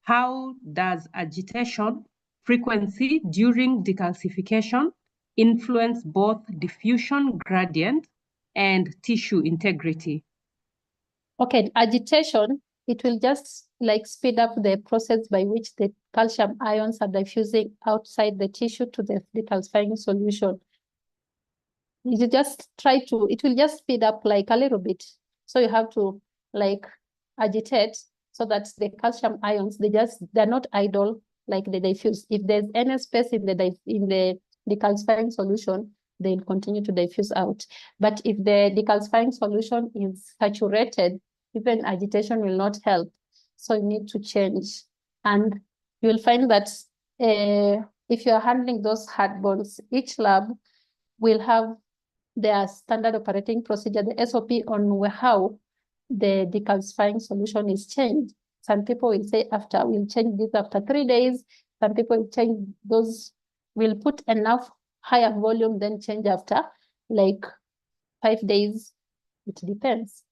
How does agitation frequency during decalcification influence both diffusion gradient and tissue integrity? Okay, agitation, it will just like speed up the process by which the calcium ions are diffusing outside the tissue to the decalcifying solution. You just it will just speed up like a little bit. So you have to like agitate so that the calcium ions, they're not idle. like the diffuse. If there's any space in the decalcifying solution, they'll continue to diffuse out. But if the decalcifying solution is saturated, even agitation will not help. So you need to change. And you'll find that if you're handling those hard bonds, each lab will have their standard operating procedure, the SOP on how the decalcifying solution is changed. Some people will say we'll change this after 3 days. Some people will change those, will put enough higher volume, then change after like 5 days. It depends.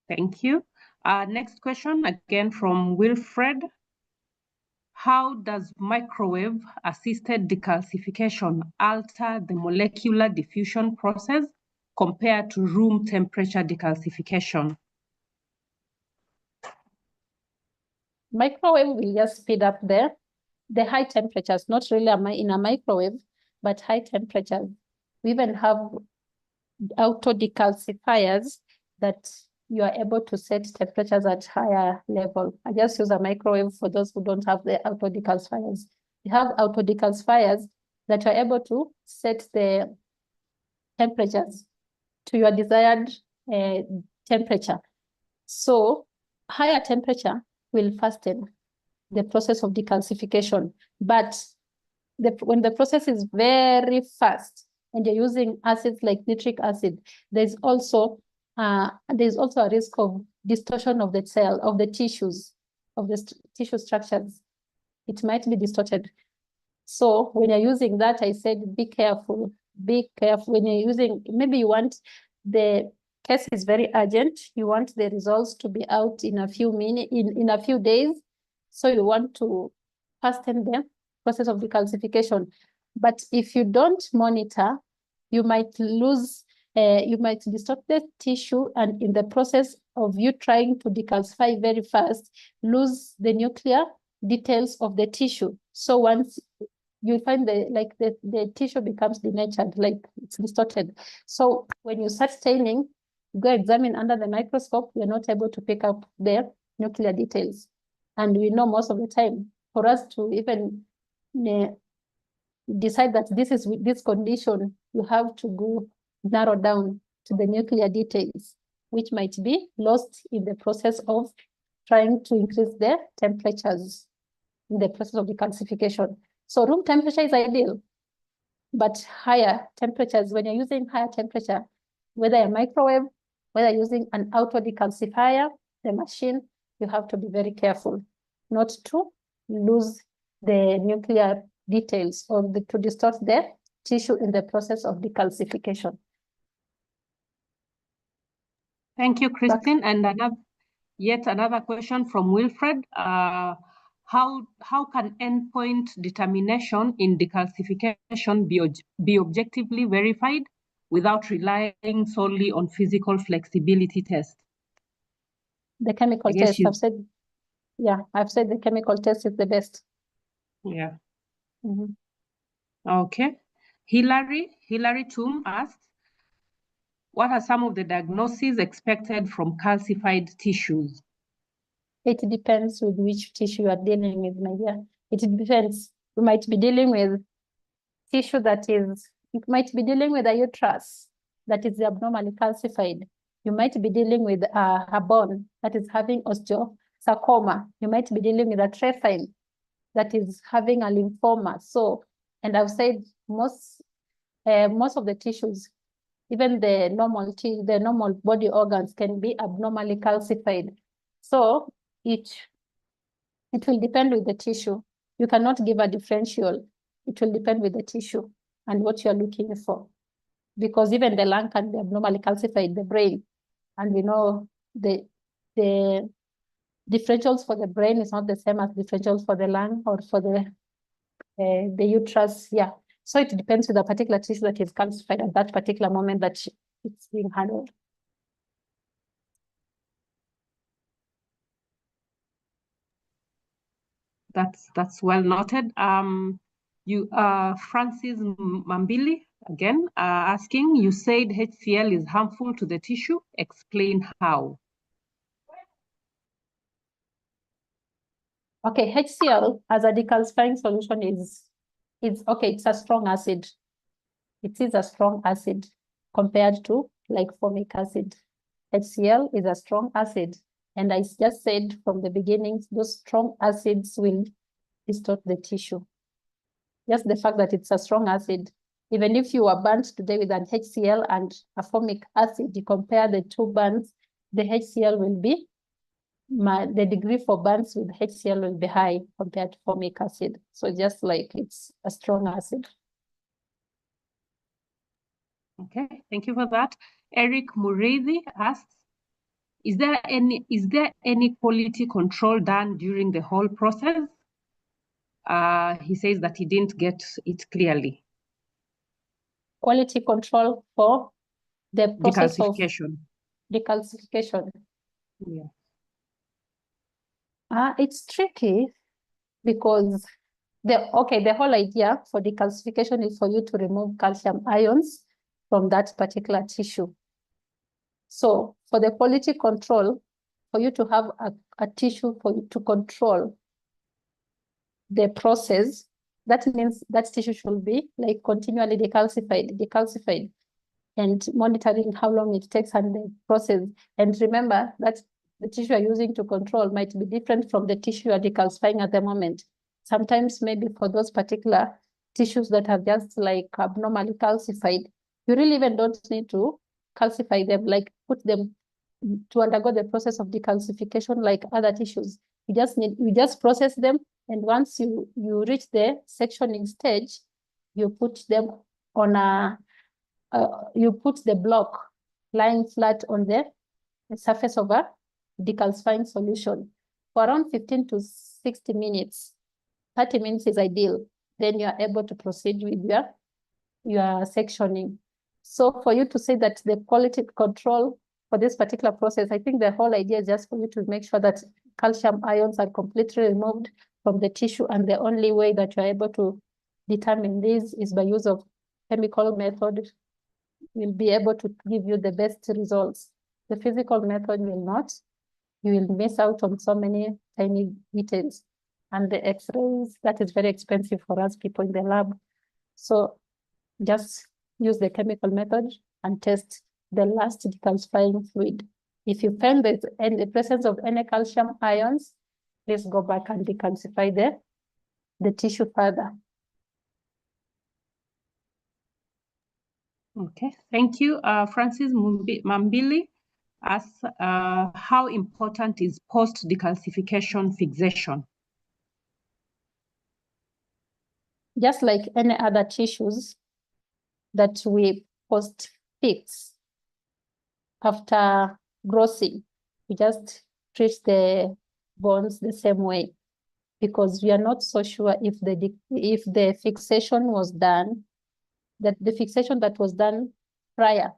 Thank you. Next question, again from Wilfred. How does microwave-assisted decalcification alter the molecular diffusion process compared to room temperature decalcification? Microwave will just speed up the high temperatures, not really in a microwave, but high temperatures. We even have auto decalcifiers that you are able to set temperatures at higher level. I just use a microwave for those who don't have the auto decalcifiers. You have auto decalcifiers that are able to set the temperatures to your desired temperature. So higher temperature will fasten the process of decalcification. But when the process is very fast and you're using acids like nitric acid, there's also a risk of distortion of the cell, of the tissues, of the tissue structures. It might be distorted. So when you're using that, I said, be careful. Be careful when you're using, maybe you want the case is very urgent. You want the results to be out in a few minutes, in a few days. So you want to hasten the process of decalcification. But if you don't monitor, you might lose, you might distort the tissue, and in the process of you trying to decalcify very fast, lose the nuclear details of the tissue. So once you find the tissue becomes denatured, like it's distorted. So when you start staining, go examine under the microscope, you're not able to pick up the nuclear details. And we know most of the time, for us to even decide that this is this condition, you have to go narrow down to the nuclear details, which might be lost in the process of trying to increase the temperatures in the process of decalcification. So room temperature is ideal, but higher temperatures, when you're using higher temperature, whether a microwave, whether using an auto decalcifier, the machine, you have to be very careful not to lose the nuclear details or to distort the tissue in the process of decalcification. Thank you, Christine. And yet another question from Wilfred. How can endpoint determination in decalcification be objectively verified without relying solely on physical flexibility tests? The chemical test, I've said the chemical test is the best. Yeah. Okay. Hillary Toom asked, what are some of the diagnoses expected from calcified tissues? It depends with which tissue you are dealing with, my dear. It depends. You might be dealing with tissue you might be dealing with a uterus that is abnormally calcified. You might be dealing with a bone that is having osteosarcoma. You might be dealing with a trachea that is having a lymphoma. So, and I've said most of the tissues, even the normal body organs, can be abnormally calcified. So it will depend with the tissue. You cannot give a differential. It will depend with the tissue and what you're looking for. Because even the lung can be abnormally calcified, the brain. And we know the differentials for the brain is not the same as differentials for the lung or for the uterus. Yeah. So it depends with a particular tissue that is calcified at that particular moment that it's being handled. That's well noted. Francis Mambili again asking, you said HCl is harmful to the tissue. Explain how. Okay, HCl as a decalcifying solution is okay, it's a strong acid. It is a strong acid compared to like formic acid. HCl is a strong acid. And I just said from the beginning, those strong acids will distort the tissue. Just the fact that it's a strong acid, even if you are burnt today with an HCl and a formic acid, you compare the two burns, the HCl will be, the degree for burns with HCl will be high compared to formic acid. So just like it's a strong acid. Okay, thank you for that. Eric Murithi asks, is there any quality control done during the whole process? He says that he didn't get it clearly. Quality control for the process of decalcification. Yeah. It's tricky because the whole idea for decalcification is for you to remove calcium ions from that particular tissue. So for the quality control, for you to have a tissue for you to control the process, that means that tissue should be like continually decalcified, and monitoring how long it takes and the process. And remember that the tissue you're using to control might be different from the tissue you're decalcifying at the moment. Sometimes maybe for those particular tissues that have just like abnormally calcified, you really even don't need to calcify them, like put them to undergo the process of decalcification like other tissues. You just process them, and once you reach the sectioning stage, you put them on you put the block lying flat on the surface of a decalcifying solution for around 15 to 60 minutes. 30 minutes is ideal. Then you are able to proceed with your sectioning. So for you to say that the quality control for this particular process, I think the whole idea is just for you to make sure that calcium ions are completely removed from the tissue. And the only way that you're able to determine this is by use of chemical method. Will be able to give you the best results. The physical method will not. You will miss out on so many tiny details. And the X-rays, that is very expensive for us people in the lab. So just use the chemical method and test the last decalcifying fluid. If you find that in the presence of any calcium ions, please go back and decalcify the tissue further. Okay, thank you. Francis Mambili asks, how important is post-decalcification fixation? Just like any other tissues that we post-fix after grossing, we just treat the bones the same way, because we are not so sure if the fixation was done, that the fixation that was done prior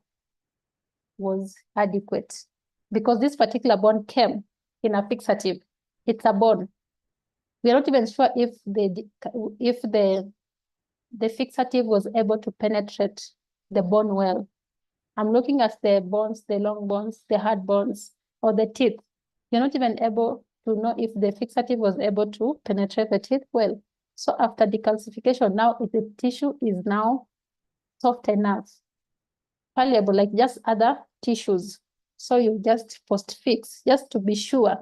was adequate, because this particular bone came in a fixative. It's a bone. We are not even sure if the fixative was able to penetrate the bone well. I'm looking at the bones, the long bones, the hard bones, or the teeth. You're not even able to know if the fixative was able to penetrate the teeth well. So after decalcification, now if the tissue is now soft enough, malleable like just other tissues, so you just post-fix just to be sure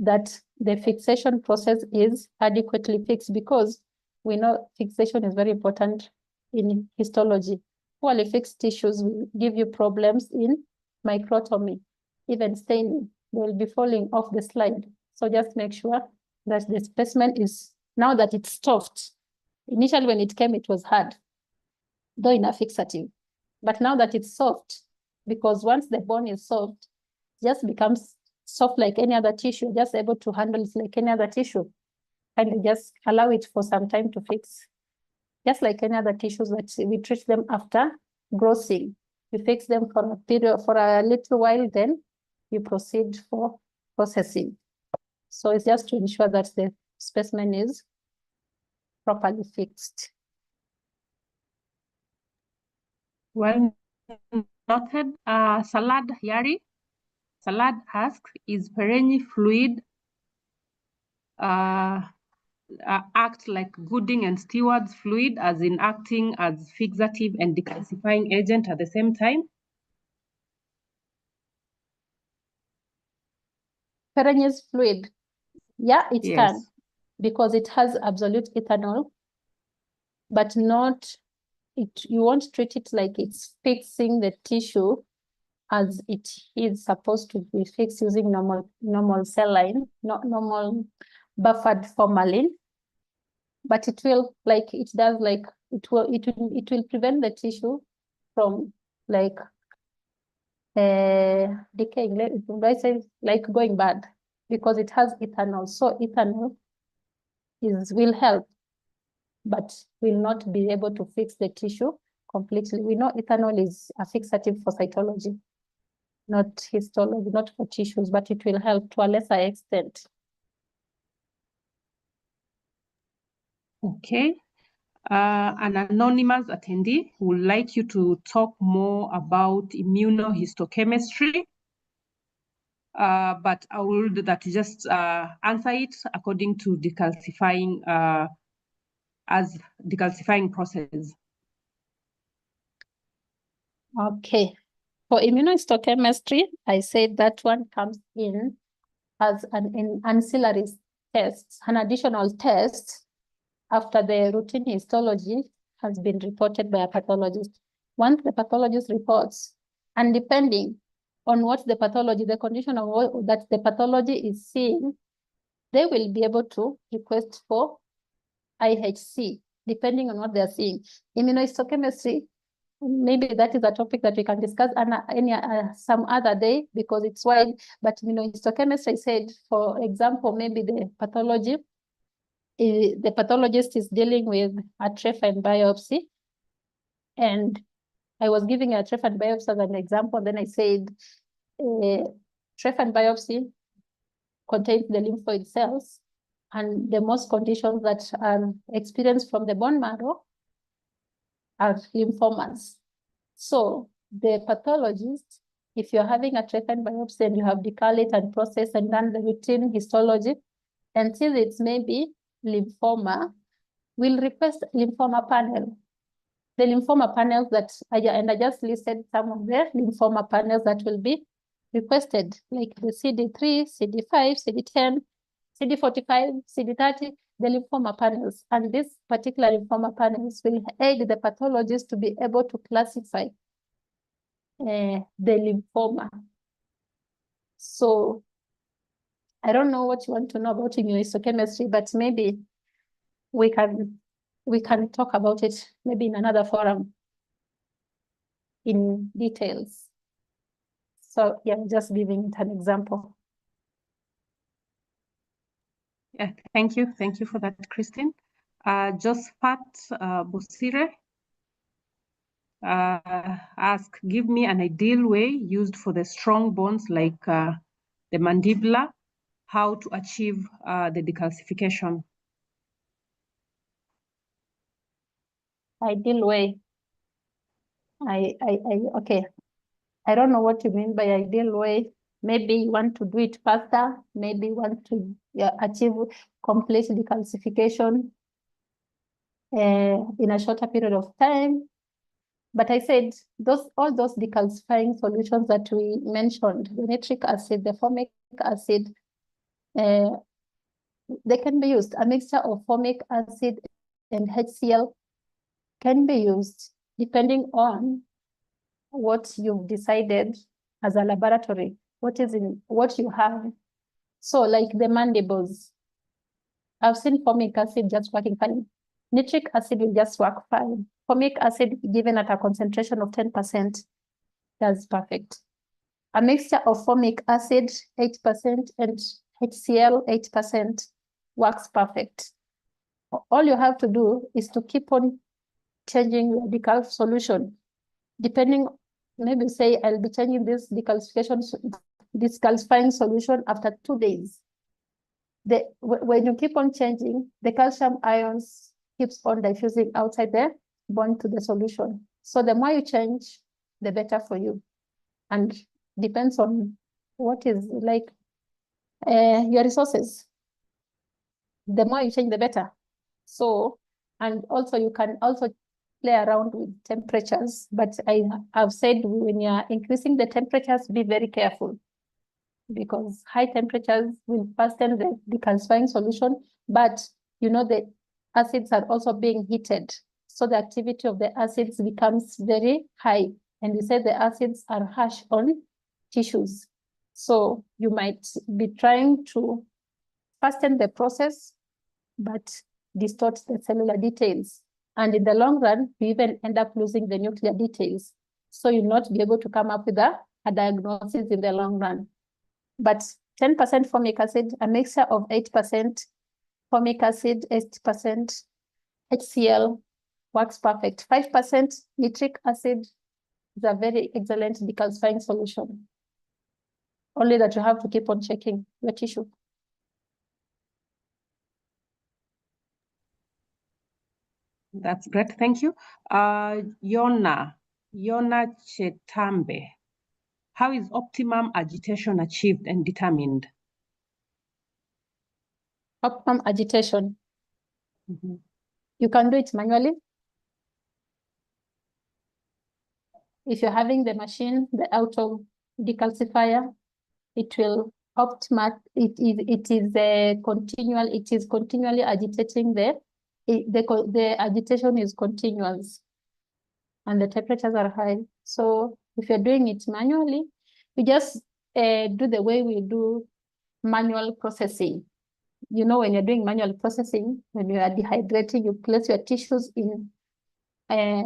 that the fixation process is adequately fixed, because we know fixation is very important in histology. Poorly fixed tissues will give you problems in microtomy, even staining. They will be falling off the slide. So just make sure that the specimen is, now that it's soft. Initially when it came, it was hard, though in a fixative. But now that it's soft, because once the bone is soft, it just becomes soft like any other tissue, just able to handle it like any other tissue. And just allow it for some time to fix. Just like any other tissues that we treat them after grossing. We fix them for a period, for a little while, then you proceed for processing. So it's just to ensure that the specimen is properly fixed. Well noted. Salad Yari. Salad asks, is Pereni fluid act like Gooding and Stewart's fluid, as in acting as fixative and decalcifying agent at the same time? Perenius fluid, yeah, it Yes. can, because it has absolute ethanol, but not it. You won't treat it like it's fixing the tissue as it is supposed to be fixed using normal saline, not normal buffered formalin. But it will, like it does, like it will prevent the tissue from like decaying, like going bad, because it has ethanol. So ethanol will help, but will not be able to fix the tissue completely. We know ethanol is a fixative for cytology, not histology, not for tissues, but it will help to a lesser extent. Okay. An anonymous attendee would like you to talk more about immunohistochemistry, but I would that you just answer it according to decalcifying as decalcifying process. Okay. For immunohistochemistry, I said that one comes in as an ancillary test, an additional test after the routine histology has been reported by a pathologist. Once the pathologist reports, and depending on what the pathology, the condition of what, that the pathology is seeing, they will be able to request for IHC, depending on what they're seeing. Immunohistochemistry, maybe that is a topic that we can discuss some other day, because it's wide. But immunohistochemistry, I said, for example, maybe the pathology, the pathologist is dealing with a trephine biopsy, and I was giving a trephine biopsy as an example. Then I said, trephine biopsy contains the lymphoid cells, and the most conditions that are experienced from the bone marrow are lymphomas. So the pathologist, if you're having a trephine biopsy and you have decaled it and processed and done the routine histology, until it's maybe lymphoma, will request lymphoma panel. The lymphoma panels that and I just listed some of the lymphoma panels that will be requested, like the CD3, CD5, CD10, CD45, CD30, the lymphoma panels. And these particular lymphoma panels will aid the pathologist to be able to classify the lymphoma. So I don't know what you want to know about immunohistochemistry, but maybe we can talk about it maybe in another forum in details. So yeah, just giving it an example. Yeah, thank you. Thank you for that, Christine. Josephat Bosire ask, give me an ideal way used for the strong bones like the mandibular, how to achieve the decalcification. Ideal way. Okay. I don't know what you mean by ideal way. Maybe you want to do it faster. Maybe you want to achieve complete decalcification in a shorter period of time. But I said all those decalcifying solutions that we mentioned, the nitric acid, the formic acid, they can be used. A mixture of formic acid and HCl can be used depending on what you've decided as a laboratory, what you have. So like the mandibles, I've seen formic acid just working fine. Nitric acid will just work fine. Formic acid given at a concentration of 10%, that's perfect. A mixture of formic acid 8% and HCl 8% works perfect. All you have to do is to keep on changing your decalc solution. Depending, maybe say I'll be changing this decalcifying solution after 2 days. When you keep on changing, the calcium ions keeps on diffusing outside the bond to the solution. So the more you change, the better for you. And depends on what is like your resources. the more you change, the better. So, and also you can also play around with temperatures, but I have said when you're increasing the temperatures, be very careful, because high temperatures will fasten the decalcifying solution, but you know the acids are also being heated. So the activity of the acids becomes very high, and we say the acids are harsh on tissues. So you might be trying to fasten the process, but distort the cellular details. And in the long run, you even end up losing the nuclear details. So you'll not be able to come up with a diagnosis in the long run. But 10% formic acid, a mixture of 8% formic acid, 8% HCl works perfect. 5% nitric acid is a very excellent decalcifying solution. Only that you have to keep on checking your tissue. That's great, thank you. Yona Chetambe, how is optimum agitation achieved and determined? Optimum agitation. You can do it manually. If you're having the machine, the auto decalcifier, it will optimize. It is continually agitating the agitation is continuous, and the temperatures are high. So if you're doing it manually, you just do the way we do manual processing. You know, when you're doing manual processing, when you are dehydrating, you place your tissues in a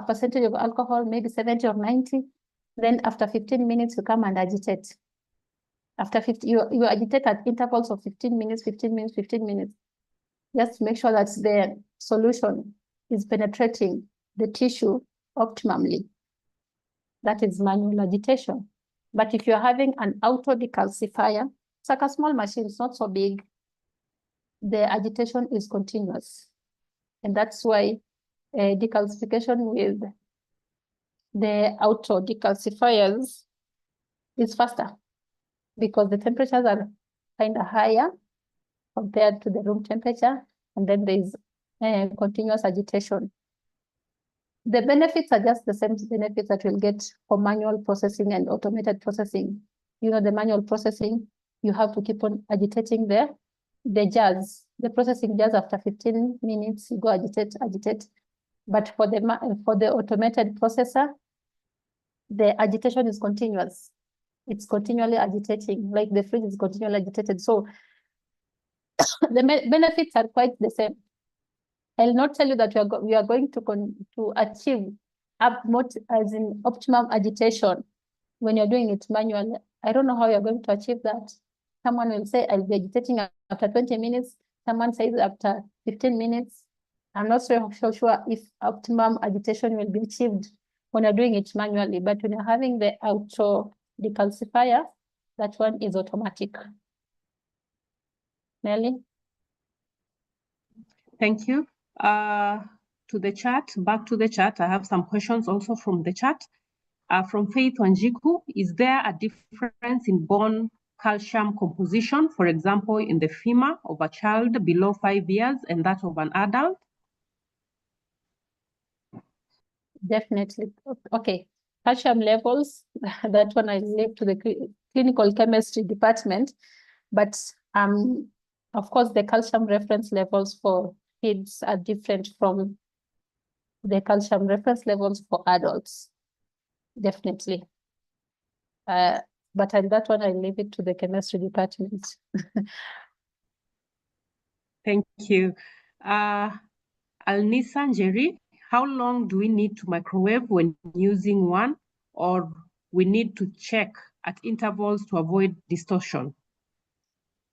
percentage of alcohol, maybe 70 or 90. Then after 15 minutes, you come and agitate. After 50, you agitate at intervals of 15 minutes, 15 minutes, 15 minutes. Just to make sure that the solution is penetrating the tissue optimally. That is manual agitation. But if you're having an auto decalcifier, it's like a small machine, it's not so big. The agitation is continuous. And that's why decalcification with the auto decalcifiers is faster, because the temperatures are kind of higher compared to the room temperature, and then there is continuous agitation. The benefits are just the same benefits that you'll get for manual processing and automated processing. You know, the manual processing, you have to keep on agitating the jars, the processing jars. After 15 minutes, you go agitate. But for the automated processor, the agitation is continuous. It's continually agitating, like the fridge is continually agitated. So the benefits are quite the same. I'll not tell you that we are going to achieve as in optimum agitation when you're doing it manually. I don't know how you're going to achieve that. Someone will say, I'll be agitating after 20 minutes. Someone says after 15 minutes. I'm not so sure if optimum agitation will be achieved when you're doing it manually, but when you're having the auto decalcifier, that one is automatic. Nelly? Thank you. Back to the chat. I have some questions also from the chat. From Faith Wanjiku, is there a difference in bone calcium composition, for example, in the femur of a child below 5 years and that of an adult? Definitely. Okay. Calcium levels, that one I leave to the clinical chemistry department. But of course, the calcium reference levels for kids are different from the calcium reference levels for adults. Definitely. But on that one, I leave it to the chemistry department. Thank you. Alnisa Njeri, how long do we need to microwave when using one, or we need to check at intervals to avoid distortion?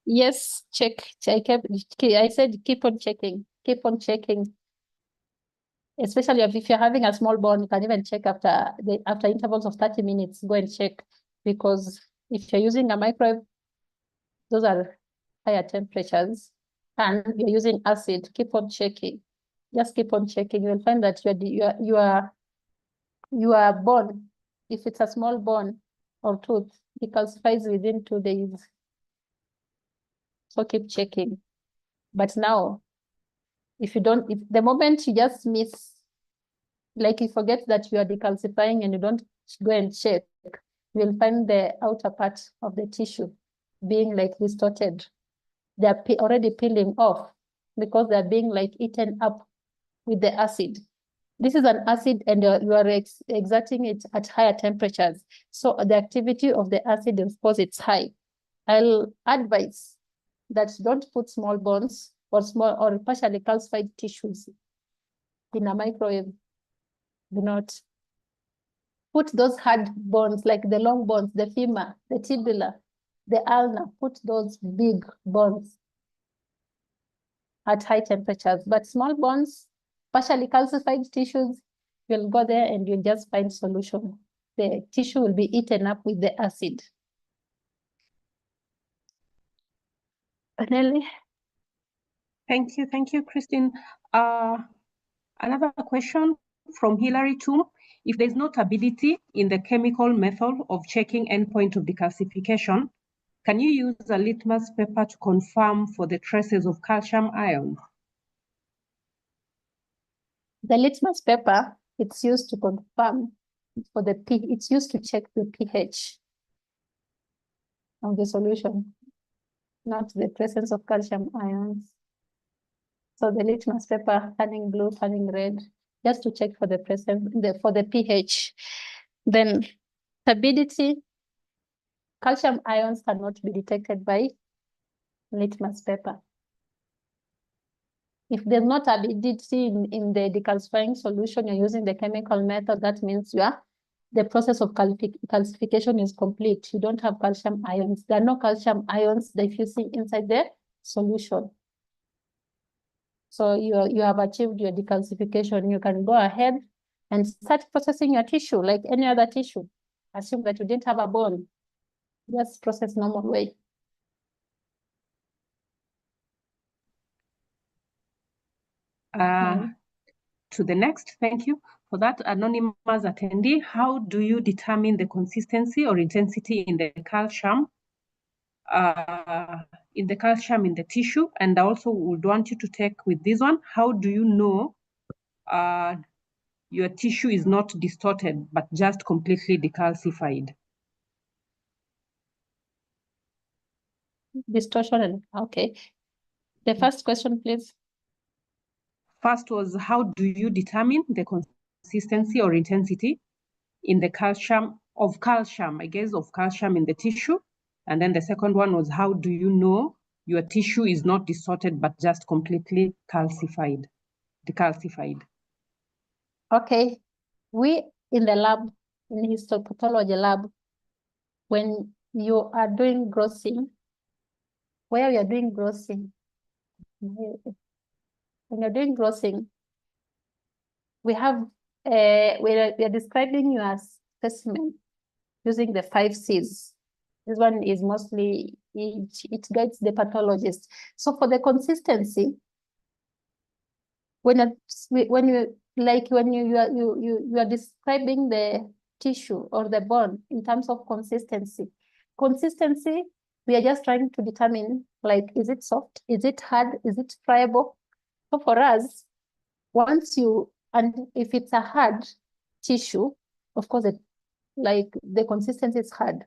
Yes, check. I said keep on checking. Keep on checking. Especially if you're having a small bone, you can even check after intervals of 30 minutes. Go and check, because if you're using a microwave, those are higher temperatures, and you're using acid. Keep on checking. Just keep on checking. You'll find that your bone, if it's a small bone or tooth, decalcifies within 2 days. So keep checking. But now, if the moment you just miss, like you forget that you are decalcifying and you don't go and check, you'll find the outer part of the tissue being like distorted. They're already peeling off because they're being like eaten up with the acid. This is an acid and you are exerting it at higher temperatures. So the activity of the acid, of course, it's high. I'll advise that don't put small bones or small or partially calcified tissues in a microwave. Do not put those hard bones, like the long bones, the femur, the tibula, the ulna, put those big bones at high temperatures. But small bones, partially calcified tissues, you'll go there and you'll just find solution. The tissue will be eaten up with the acid. Nelly? Thank you, Christine. Another question from Hilary Toom. If there's no stability in the chemical method of checking endpoint of decalcification, can you use a litmus paper to confirm for the traces of calcium ions? The litmus paper, it's used to confirm for the it's used to check the pH of the solution, not the presence of calcium ions. So the litmus paper, turning blue, turning red, just to check for the presence, for the pH. Then stability, calcium ions cannot be detected by litmus paper. If there's not stability in the decalcifying solution, you're using the chemical method, that means the process of calcification is complete. You don't have calcium ions. There are no calcium ions diffusing inside the solution. So you have achieved your decalcification. You can go ahead and start processing your tissue like any other tissue. Assume that you didn't have a bone. Just process normal way. To the next, thank you for that anonymous attendee. How do you determine the consistency or intensity in the calcium in the tissue? And I also would want you to take with this one, how do you know your tissue is not distorted, but just completely decalcified? Distortion, okay. The first question, please. First was, how do you determine the consistency or intensity in the calcium in the tissue? And then the second one was, how do you know your tissue is not distorted, but just completely decalcified? Okay, we in the lab, in the histopathology lab, when you are doing grossing, where you are doing grossing, when you're doing grossing, we have, we are describing your specimen using the 5 C's. This one is mostly, it guides the pathologist. So for the consistency, when you are describing the tissue or the bone in terms of consistency, we are just trying to determine, like, is it soft? Is it hard? Is it friable? So for us, and if it's a hard tissue, of course, the consistency is hard.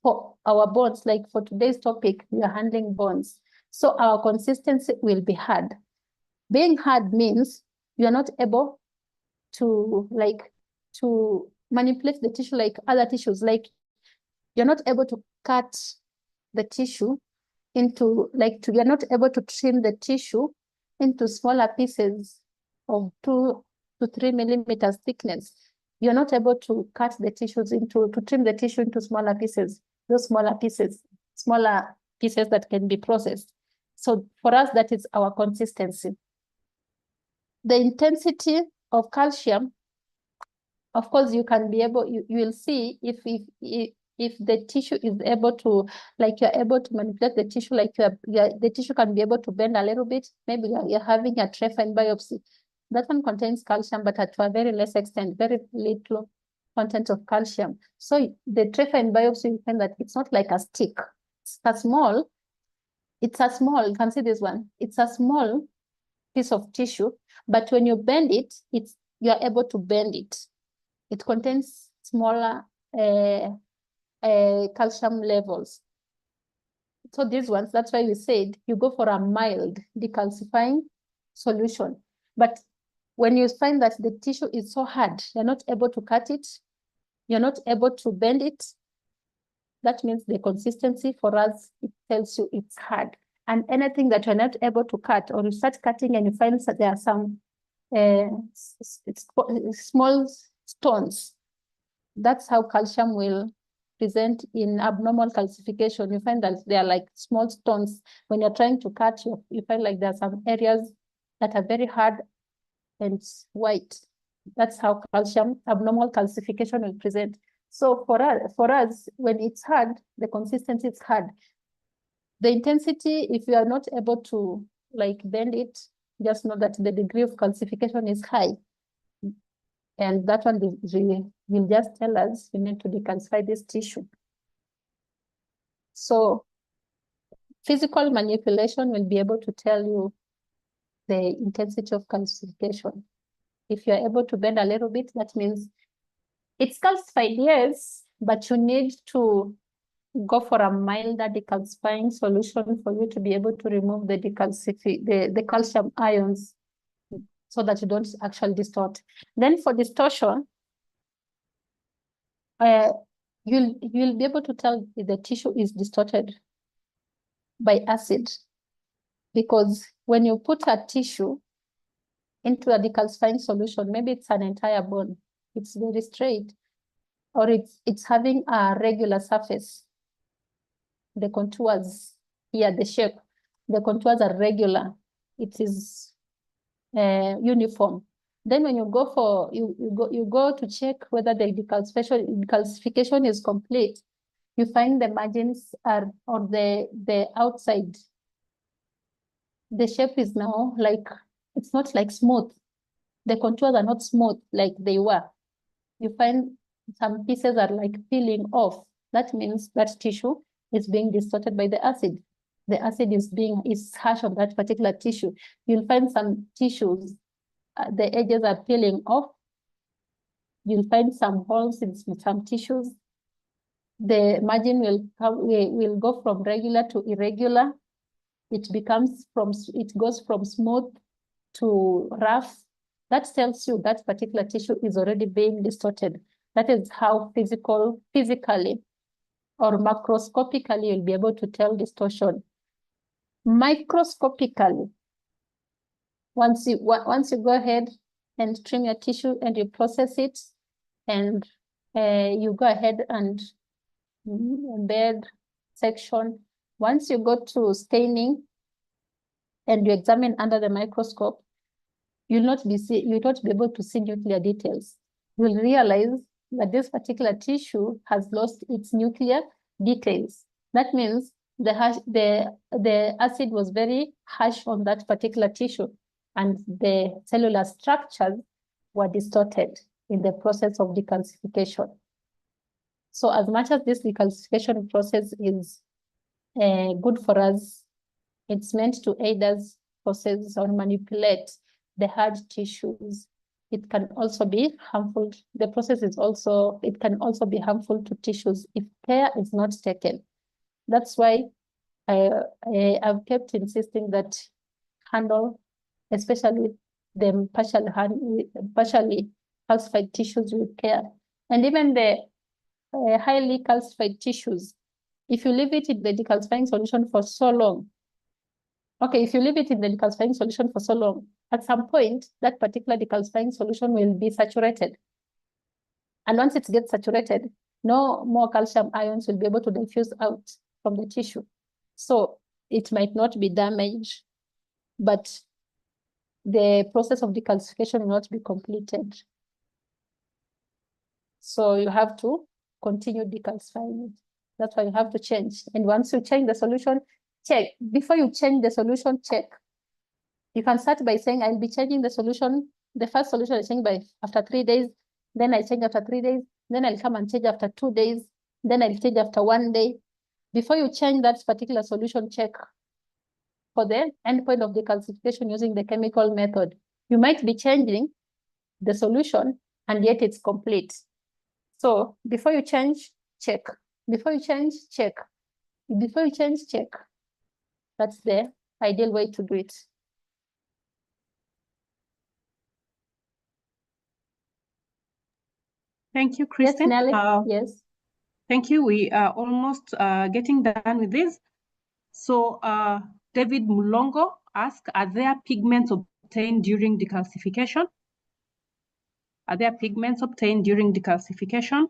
For our bones, like for today's topic, we are handling bones. So our consistency will be hard. Being hard means you are not able to manipulate the tissue like other tissues. Like you're not able to cut the tissue into, you're not able to trim the tissue into smaller pieces of 2 to 3 millimeters thickness. You're not able to cut the tissues to trim the tissue into smaller pieces. Those smaller pieces that can be processed. So for us, that is our consistency. The intensity of calcium, of course, you can be able, you will see if the tissue is able to, you're able to manipulate the tissue, the tissue can be able to bend a little bit. Maybe you're having a trephine biopsy. That one contains calcium, but to a very less extent, very little content of calcium. So the trephine biopsy, you find that it's not like a stick. It's a small It's a small, you can see this one. It's a small piece of tissue, but when you bend it, you're able to bend it. It contains smaller calcium levels. So these ones, that's why we said you go for a mild decalcifying solution. But when you find that the tissue is so hard, you're not able to cut it, you're not able to bend it, that means the consistency for us, it tells you it's hard. And anything that you're not able to cut, or you start cutting and you find that there are some small stones, that's how calcium will present in abnormal calcification. You find that they are like small stones. When you're trying to cut, you find like there are some areas that are very hard and white. That's how abnormal calcification will present. So for us, when it's hard, the consistency is hard. The intensity, if you are not able to like bend it, just know that the degree of calcification is high. And that one will just tell us we need to decalcify this tissue. So physical manipulation will be able to tell you the intensity of calcification. If you're able to bend a little bit, that means it's calcified, yes, but you need to go for a milder decalcifying solution for you to be able to remove the calcium ions so that you don't actually distort. Then for distortion, you'll be able to tell if the tissue is distorted by acid, because when you put a tissue into a decalcifying solution, maybe it's an entire bone, it's very straight, or it's having a regular surface. The contours here, the shape, the contours are regular. It is uniform. Then when you go for you go to check whether the decalcification is complete, you find the margins are on the outside. The shape is now like, it's not like smooth. The contours are not smooth like they were. You find some pieces are like peeling off. That means that tissue is being distorted by the acid. The acid is harsh on that particular tissue. You'll find some tissues, the edges are peeling off. You'll find some holes in some tissues. The margin will go from regular to irregular. It goes from smooth to rough. That tells you that particular tissue is already being distorted. That is how physically or macroscopically you'll be able to tell distortion. Microscopically, once you go ahead and trim your tissue and you process it, and you go ahead and embed section. Once you go to staining and you examine under the microscope, you'll not be able to see nuclear details. You'll realize that this particular tissue has lost its nuclear details. That means the acid was very harsh on that particular tissue, and the cellular structures were distorted in the process of decalcification. So as much as this decalcification process is good for us, it's meant to aid us process or manipulate the hard tissues. It can also be harmful. The process it can also be harmful to tissues if care is not taken. That's why I've kept insisting that handle, especially the partially calcified tissues with care. And even the highly calcified tissues, if you leave it in the decalcifying solution for so long, if you leave it in the decalcifying solution for so long, at some point, that particular decalcifying solution will be saturated. And once it gets saturated, no more calcium ions will be able to diffuse out from the tissue. So it might not be damaged, but the process of decalcification will not be completed. So you have to continue decalcifying it. That's why you have to change. And once you change the solution, check. Before you change the solution, check. You can start by saying, I'll be changing the solution. The first solution I change after 3 days. Then I change after 3 days. Then I'll come and change after 2 days. Then I'll change after 1 day. Before you change that particular solution, check for the endpoint of decalcification using the chemical method. You might be changing the solution and yet it's complete. So before you change, check. Before you change, check. Before you change, check. That's the ideal way to do it. Thank you, Kristen. Yes, Nelly. Yes. Thank you. We are almost getting done with this. So David Mulongo asked, are there pigments obtained during decalcification? Are there pigments obtained during decalcification?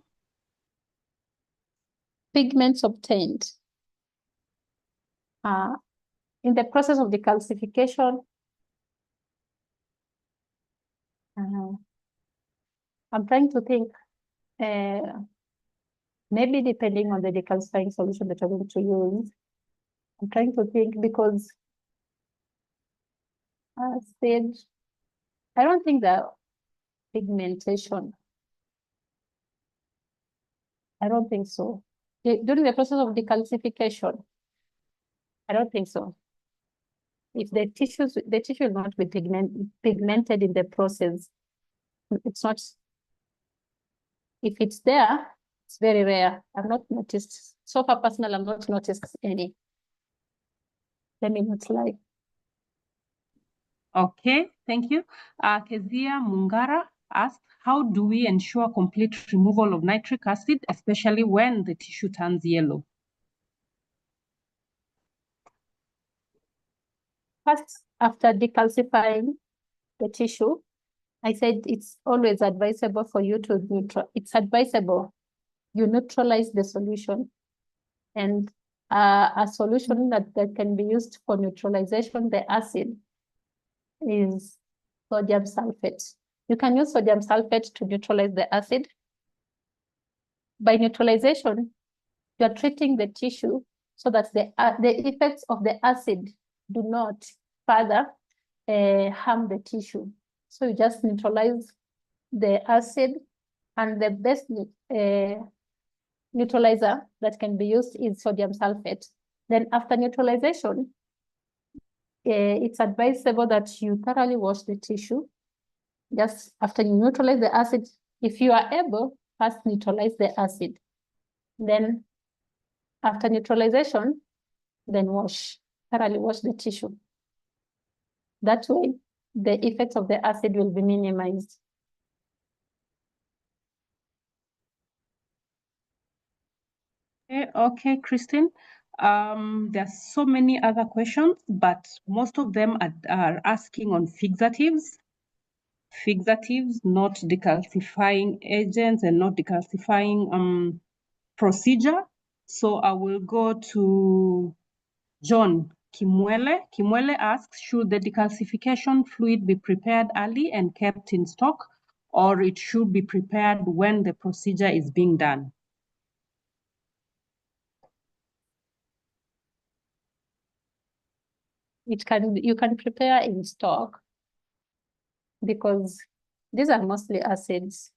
Pigments obtained. In the process of decalcification, I'm trying to think, maybe depending on the decalcifying solution that you're going to use. I'm trying to think because acid, I don't think the pigmentation, I don't think so. During the process of decalcification, I don't think so. If the tissue will not be pigmented in the process, it's not. If it's there, it's very rare. I've not noticed. So far, personally, I've not noticed any. Let me not lie. Okay, thank you. Kezia Mungara asked, how do we ensure complete removal of nitric acid, especially when the tissue turns yellow? First, after decalcifying the tissue, I said it's always advisable for you to it's advisable you neutralize the solution. And a solution that can be used for neutralization, the acid, is sodium sulfate. You can use sodium sulfate to neutralize the acid. By neutralization, you are treating the tissue so that the effects of the acid do not further harm the tissue. So you just neutralize the acid, and the best neutralizer that can be used is sodium sulfate. Then after neutralization, it's advisable that you thoroughly wash the tissue. Just after you neutralize the acid, if you are able, first neutralize the acid. Then after neutralization, then thoroughly wash the tissue. That way, the effects of the acid will be minimized. Okay, Kristen. There are so many other questions, but most of them are asking on fixatives. Fixatives, not decalcifying agents and not decalcifying procedure. So I will go to John Kimwele. Kimwele asks, should the decalcification fluid be prepared early and kept in stock, or it should be prepared when the procedure is being done? You can prepare in stock because these are mostly acids.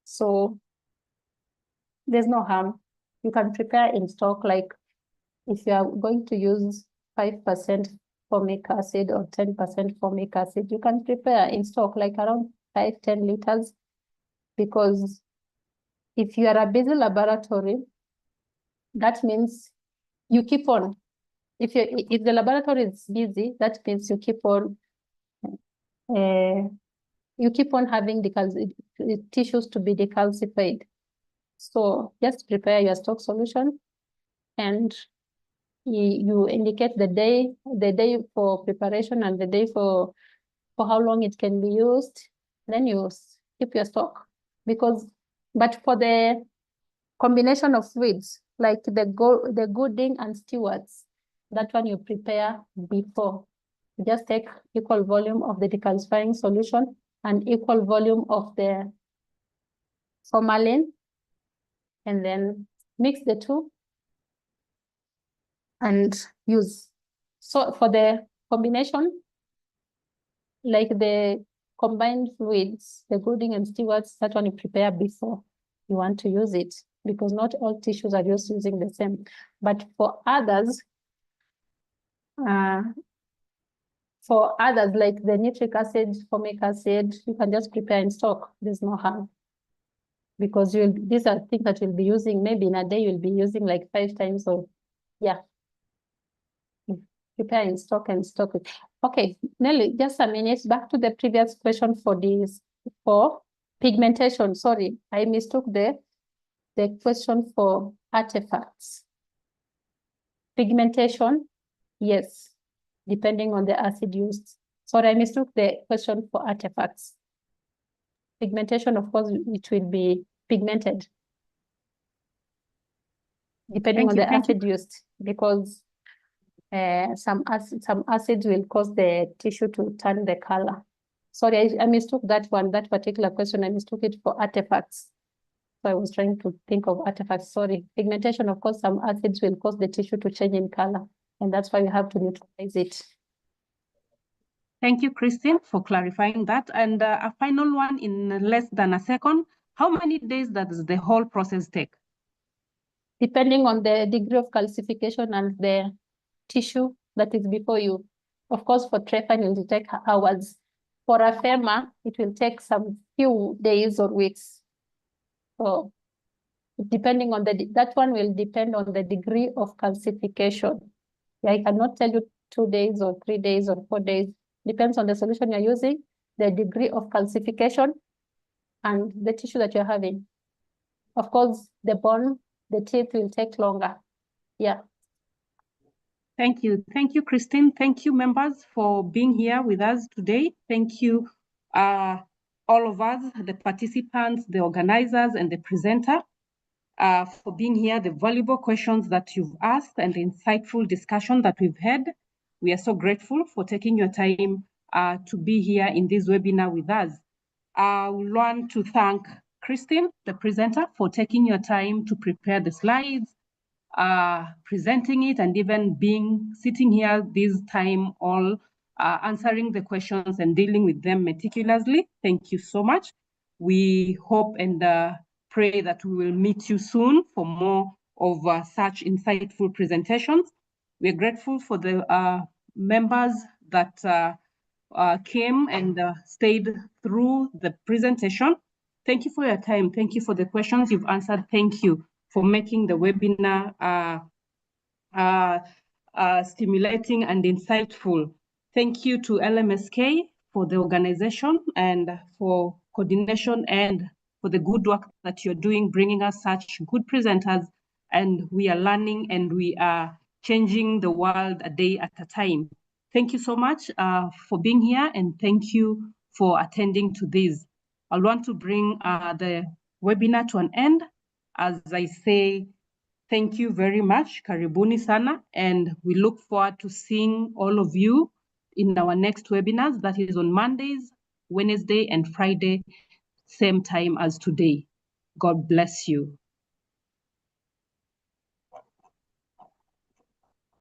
So there's no harm. You can prepare in stock, like if you are going to use 5% formic acid or 10% formic acid, you can prepare in stock like around 5-10 liters. Because if you are a busy laboratory, that means you keep on. If the laboratory is busy, that means you keep on having tissues to be decalcified. So just prepare your stock solution, and you indicate the day for preparation and the day for how long it can be used. Then you keep your stock. But for the combination of fluids, like the Gooding and Stewart's, that one you prepare before. You just take equal volume of the decalcifying solution and equal volume of the formalin, and then mix the two and use. So for the combination, like the combined fluids, the Gooding and Stewart's, that one you prepare before you want to use it, because not all tissues are just using the same. But for others, For others, like the nitric acid, formic acid, you can just prepare in stock. There's no harm. Because these are things that you'll be using, maybe in a day, you'll be using like 5 times. So yeah, prepare in stock and stock it. Okay, Nelly, just a minute, back to the previous question for pigmentation. Sorry, I mistook the question for artifacts. Pigmentation, yes, depending on the acid used. Sorry, I mistook the question for artifacts. Pigmentation, of course, it will be pigmented, depending on the acid used, because some acids will cause the tissue to turn the color. Sorry, I mistook that one, that particular question, I mistook it for artifacts. So I was trying to think of artifacts, sorry. Pigmentation, of course, some acids will cause the tissue to change in color, and that's why we have to neutralize it. Thank you, Christine, for clarifying that. And a final one in less than a second. How many days does the whole process take? Depending on the degree of calcification and the tissue that is before you. Of course, for trephine, it will take hours. For a femur, it will take some few days or weeks. So depending on that one will depend on the degree of calcification. I cannot tell you 2 days or 3 days or 4 days. Depends on the solution you're using, the degree of calcification, and the tissue that you're having. Of course, the bone, the teeth will take longer. Yeah. Thank you. Thank you, Christine. Thank you, members, for being here with us today. Thank you, all of us, the participants, the organizers, and the presenter, for being here, the valuable questions that you've asked, and the insightful discussion that we've had. We are so grateful for taking your time to be here in this webinar with us. I want to thank Christine, the presenter, for taking your time to prepare the slides, presenting it, and even sitting here this time all answering the questions and dealing with them meticulously. Thank you so much. We hope and pray that we will meet you soon for more of such insightful presentations. We're grateful for the members that came and stayed through the presentation. Thank you for your time. Thank you for the questions you've answered. Thank you for making the webinar stimulating and insightful. Thank you to LMSK for the organization and for coordination and for the good work that you're doing, bringing us such good presenters. And we are learning and we are changing the world a day at a time. Thank you so much for being here, and thank you for attending to this. I want to bring the webinar to an end as I say thank you very much, karibuni sana, and we look forward to seeing all of you in our next webinars, that is on Mondays, Wednesday, and Friday, same time as today. God bless you.